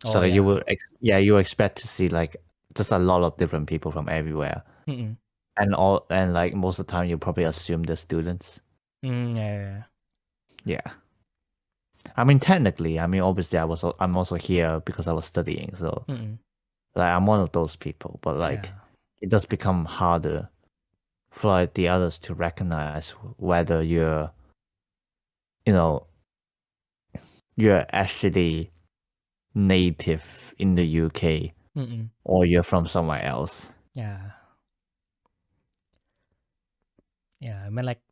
So Oh that you yeah. will you expect to see like just a lot of different people from everywhere. And like most of the time you probably assume they're students. Yeah. Yeah. I mean technically, I mean obviously I'm also here because I was studying, so like I'm one of those people, but like it does become harder for like the others to recognize whether you're you're actually native in the UK or you're from somewhere else. Yeah. I mean like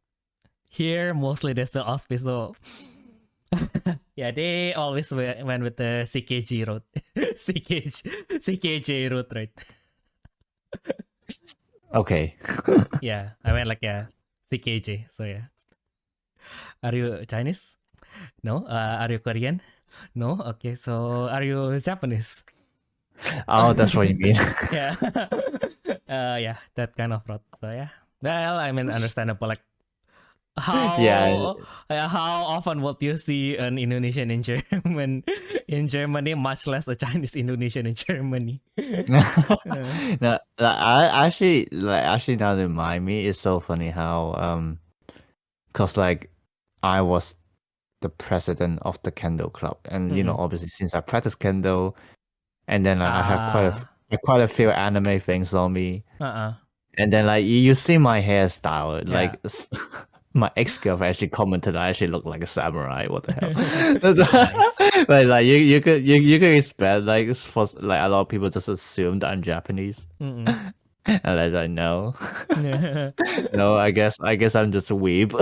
here mostly there's the auspice, so yeah, they always went with the CKG route. CKJ route, right? Okay. Yeah, I mean like yeah, CKJ. So yeah. Are you Chinese? No. Are you Korean? No. Okay. So are you Japanese? Oh, that's what you mean. Yeah. Yeah, that kind of route. So yeah. Well, I mean, understandable. Like Yeah. how often would you see an Indonesian in Germany, much less a Chinese Indonesian in Germany? No, I actually now that remind me, it's so funny how cause like I was the president of the Kendo club, and obviously since I practice Kendo, and then like, I have quite a few anime things on me, and then like you see my hairstyle, like my ex-girlfriend actually commented I actually look like a samurai. What the hell? Nice. But like you could expect like for like a lot of people just assume that I'm Japanese. Unless I know. No, I guess I'm just a weeb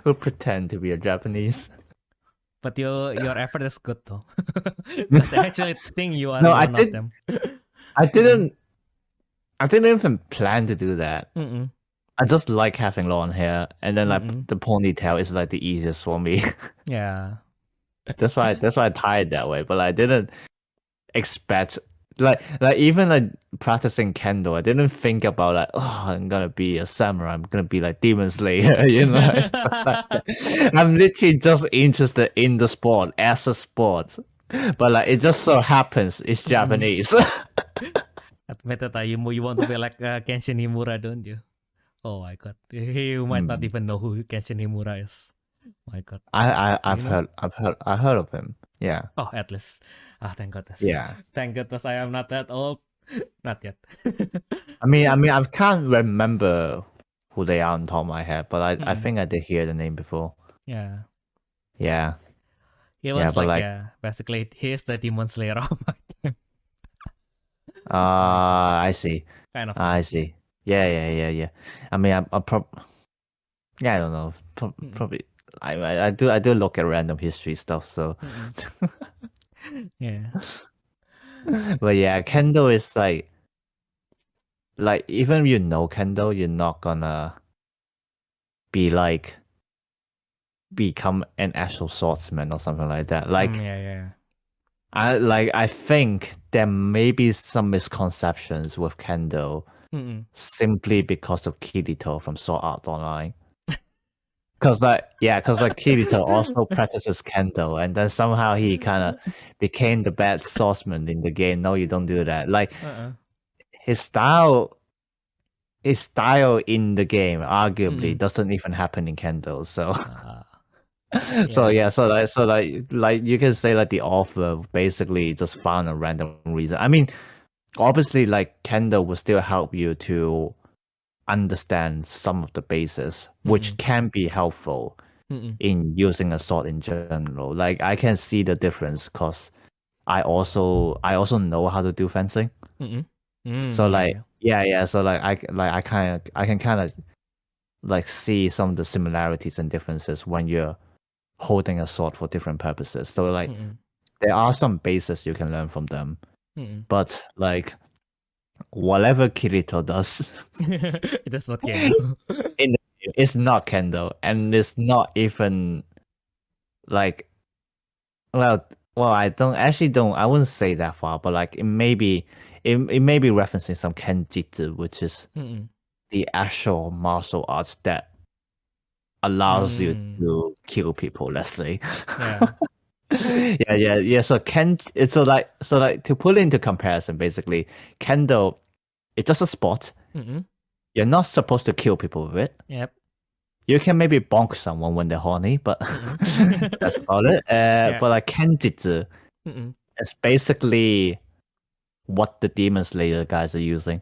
who pretend to be a Japanese. But your effort is good though, because I actually think you are No, one of them. I didn't even plan to do that. Mm-mm. I just like having long hair, and then like Mm-mm. the ponytail is like the easiest for me. Yeah. That's why I tie it that way. But I didn't expect like even like practicing kendo. I didn't think about like, oh, I'm gonna be a samurai. I'm gonna be like Demon Slayer. You know, I'm literally just interested in the sport as a sport. But like it just so happens it's Japanese. Admit it, Ayumu, you want to be like Kenshin Himura, don't you? Oh my god, you might not even know who Kenshin Himura is. My god, I've heard of him. Yeah. Oh, at least. Thank goodness. Yeah. Thank goodness I am not that old. Not yet. I mean, I can't remember who they are on top of my head, but I think I did hear the name before. Yeah. Yeah. He Yeah, was but like, like, basically, he is the demon slayer of my time. I see. Kind of I thing. see. Yeah. I mean, yeah, I don't know. Probably, I do look at random history stuff. So, Yeah. but yeah, Kendo is like even Kendo, you're not gonna be like become an actual swordsman or something like that. Like yeah. I think there may be some misconceptions with Kendo simply because of Kirito from Sword Art Online. Cause Kirito also practices Kendo, and then somehow he kind of became the bad swordsman in the game. No, you don't do that. Like his style in the game arguably doesn't even happen in Kendo. So like you can say like the author basically just found a random reason. I mean, obviously like Kendo will still help you to understand some of the bases, which can be helpful in using a sword in general. Like I can see the difference because I also know how to do fencing. So like so like I can kind of like see some of the similarities and differences when you're holding a sword for different purposes. So like there are some bases you can learn from them, but like whatever Kirito does, that's not Kendo. it's not Kendo, and it's not even like well I wouldn't say that far, but like it may be referencing some Kenjutsu, which is the actual martial arts that allows you to kill people, let's say. Yeah. So it's so like to put it into comparison, basically, Kendo, it's just a sport. You're not supposed to kill people with it. Yep. You can maybe bonk someone when they're horny, but that's about it. But like Kenjutsu, it's basically what the Demon Slayer guys are using.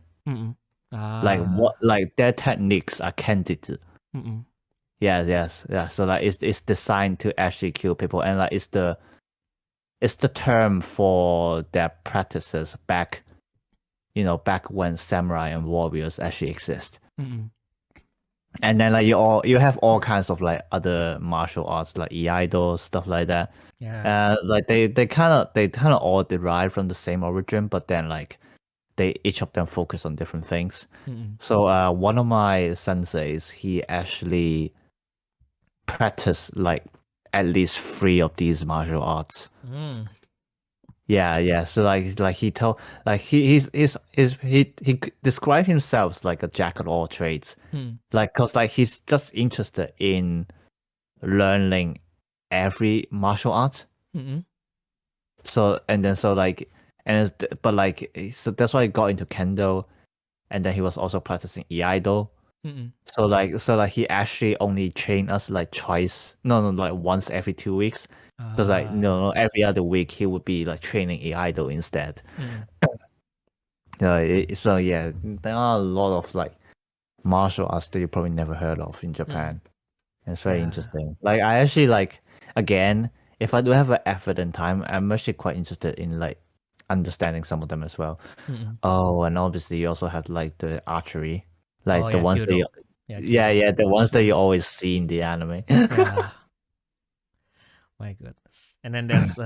Like their techniques are Kenjutsu. Yes. So like it's designed to actually kill people, and like it's the term for their practices back when samurai and warriors actually exist. And then like you have all kinds of like other martial arts like iaido, stuff like that. Like they kind of all derive from the same origin, but then like each of them focus on different things. So one of my senseis, he actually practiced like at least 3 of these martial arts. Yeah. So like he told, like he described himself as like a jack of all trades. Like cause like he's just interested in learning every martial art. So that's why he got into Kendo, and then he was also practicing iaido. So like he actually only trained us like twice. No, like once every 2 weeks. Because like no, every other week he would be like training iaido instead. So yeah, there are a lot of like martial arts that you probably never heard of in Japan. It's very interesting. Like I actually like, again, if I do have an effort and time, I'm actually quite interested in like understanding some of them as well. Oh, and obviously you also have like the archery, like the ones judo. that you, the ones that you always see in the anime. My goodness. And then there's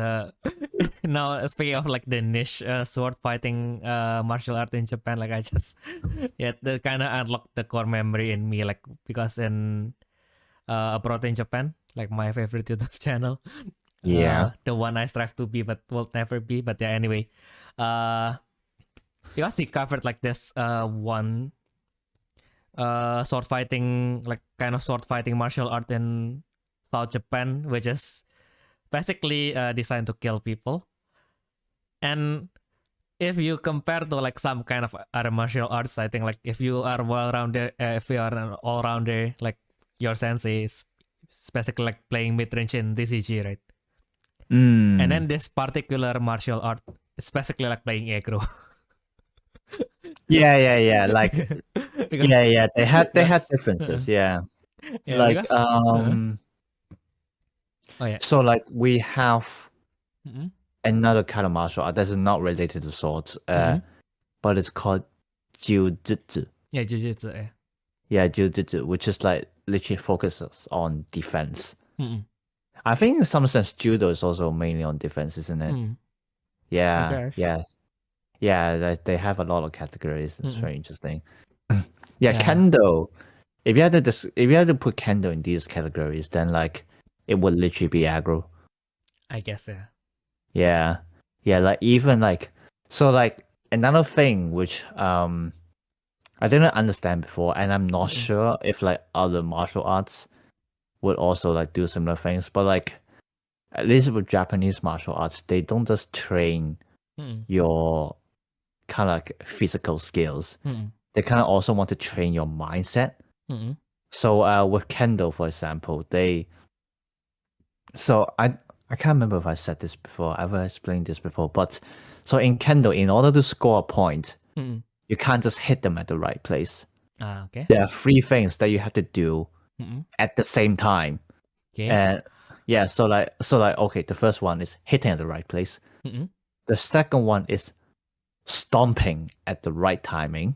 now speaking of like the niche sword fighting martial art in Japan, like I just that kind of unlocked the core memory in me, like because in abroad in Japan, like my favorite YouTube channel, the one I strive to be but will never be, but yeah, anyway, because he covered like this one sword fighting, like kind of sword fighting martial art in South Japan, which is basically designed to kill people. And if you compare to like some kind of other martial arts, I think like if you are well-rounded, if you are an all-rounder, like your sensei is basically like playing mid-range in TCG, right? And then this particular martial art is basically like playing aggro. Like because, they had differences. Like because, so like we have another kind of martial art that's not related to swords, but it's called jiu-jitsu. Jiu-jitsu. Jiu-jitsu, which is like literally focuses on defense. I think in some sense judo is also mainly on defense, isn't it? Yeah. Like they have a lot of categories. It's very interesting. Kendo. If you had to put Kendo in these categories, then like it would literally be aggro. I guess, yeah. Yeah, like even like so like another thing which I didn't understand before, and I'm not sure if like other martial arts would also like do similar things, but like at least with Japanese martial arts, they don't just train your kind of like physical skills. They kind of also want to train your mindset. So with Kendo, for example, I can't remember if I said this before, I've explained this before, but so in Kendo, in order to score a point, you can't just hit them at the right place. Okay. There are 3 things that you have to do at the same time. Okay. And yeah, so like okay, the first one is hitting at the right place. The second one is stomping at the right timing.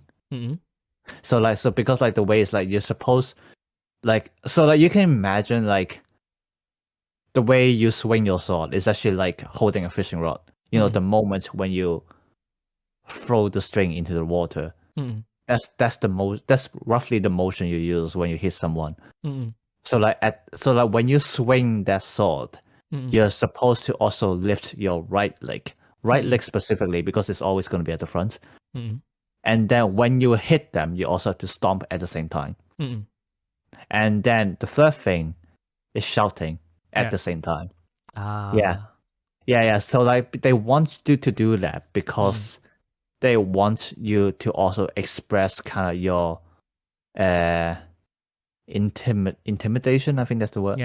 So because like the way is like you're supposed like so like you can imagine like the way you swing your sword is actually like holding a fishing rod. You know, the moment when you throw the string into the water. That's roughly the motion you use when you hit someone. So like when you swing that sword, you're supposed to also lift your right leg specifically because it's always going to be at the front. And then when you hit them, you also have to stomp at the same time. And then the third thing is shouting at the same time. Yeah. So like they want you to do that because they want you to also express kind of your intimidation. I think that's the word.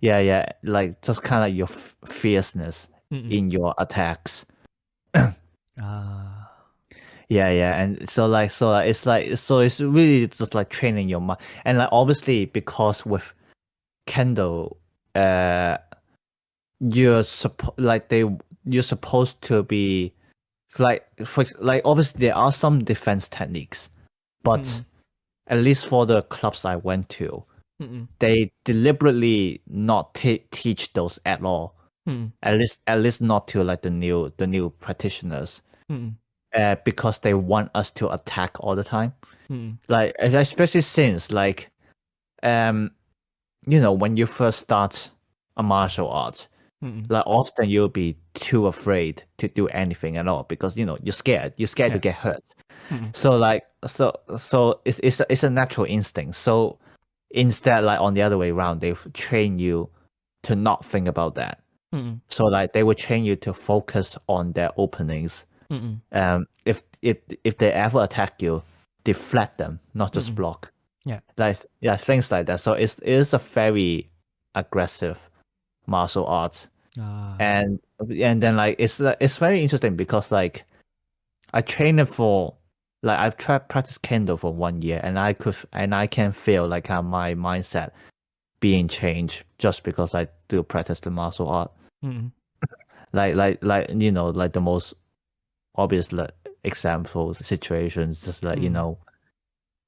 Yeah. Like just kind of your fierceness in your attacks. Yeah. And so it's really just like training your mind. And like obviously because with Kendo, you're supposed to be like obviously there are some defense techniques, but at least for the clubs I went to, they deliberately not teach those at all. At least not to like the new practitioners, because they want us to attack all the time. Like especially since like you know, when you first start a martial art, like often you'll be too afraid to do anything at all because you know you're scared to get hurt. So like so it's a natural instinct. So instead, like on the other way around, they train you to not think about that. So like they would train you to focus on their openings. If they ever attack you, deflect them, not just block. Things like that. So it is a very aggressive martial arts. And then like it's very interesting because like I trained it for like I've practiced Kendo for 1 year, and I can feel like how my mindset being changed just because I do practice the martial art. Like you know, like the most obvious like, examples, situations, just like you know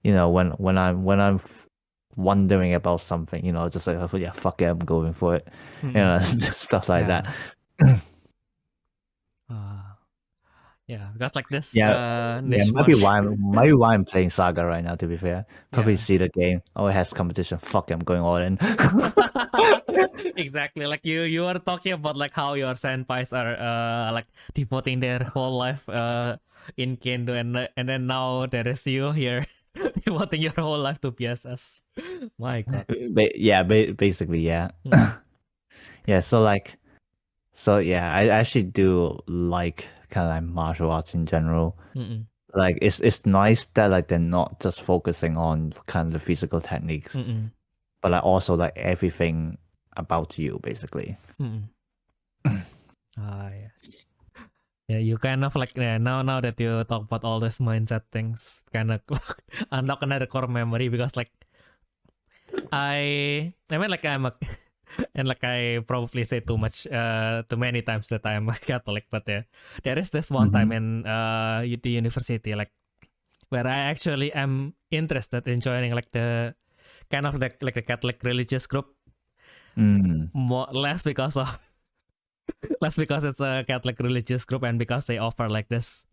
when I'm wondering about something, you know, just like yeah, fuck it, I'm going for it, you know, stuff like that. Yeah, because like this niche maybe why I'm playing Saga right now, to be fair. Probably see the game. Oh, it has competition. Fuck it, I'm going all in. Exactly. Like you are talking about like how your senpais are like devoting their whole life in Kendo, and then now there is you here devoting your whole life to BSS. My God. Basically, yeah. Yeah, so yeah, I actually do like kind of like martial arts in general. Like it's nice that like they're not just focusing on kind of the physical techniques, but like also like everything about you, basically. Yeah, you kind of like now that you talk about all these mindset things, kind of unlock another core memory because like I mean like I'm a and like I probably say too many times that I'm a Catholic, but there is this one time in the university like where I actually am interested in joining like the kind of like the Catholic religious group, less because it's a Catholic religious group and because they offer like this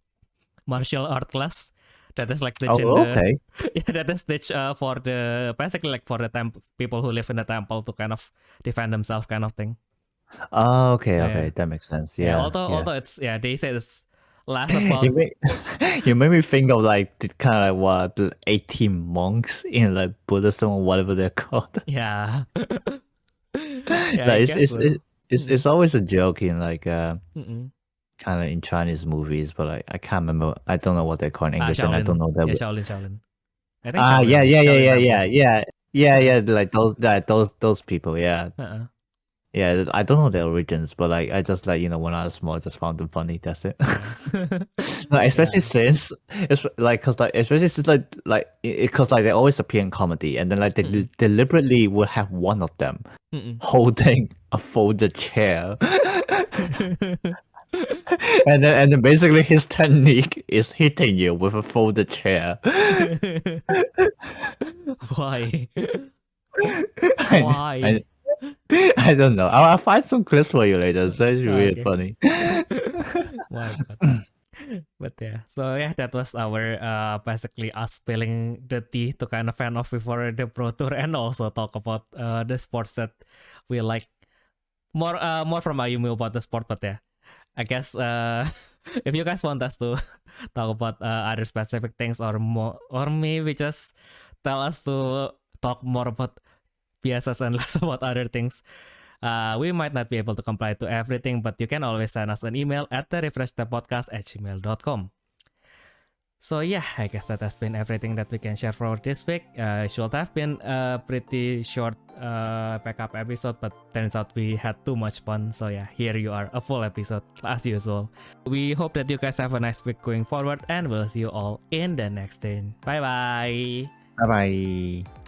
martial art class That is like the okay. yeah, that is stitch for the basically like for the people who live in the temple to kind of defend themselves, kind of thing. Oh, okay, Yeah, okay, yeah. that makes sense. Yeah, Yeah, although it's they say it's less about you made you made me think of like the kind of like what the 18 monks in like Buddhism or whatever they're called. yeah. Yeah, I Like guess so. it's always a joke in like Mm-mm. kind of in Chinese movies, but I can't remember. I don't know what they're called in English, and I don't Shaolin. know that. Yeah, Shaolin. I think Ah, Shaolin, yeah. Shaolin Temple. yeah. Like those people. Yeah, Uh-uh. yeah. I don't know their origins, but like I just like when I was small, I just found them funny. That's it. Yeah. No, especially Yeah. since it's like because like especially since like because like they always appear in comedy, and then like they deliberately would have one of them Mm-mm. holding a folded chair. And then basically his technique is hitting you with a folded chair. Why? I, Why? I, I don't know. I'll find some clips for you later. It's actually really Okay. funny. My God. But yeah, so yeah, that was our basically us spilling the tea to kind of fan off before the Pro Tour and also talk about the sports that we like more from Ayumu about the sport. But yeah, I guess if you guys want us to talk about other specific things or more, or maybe just tell us to talk more about BSS and less about other things, we might not be able to comply to everything, but you can always send us an email at therefreshsteppodcast@gmail.com. So yeah, I guess that has been everything that we can share for this week. It should have been a pretty short backup episode, but turns out we had too much fun. So yeah, here you are, a full episode as usual. We hope that you guys have a nice week going forward, and we'll see you all in the next turn. Bye bye. Bye bye.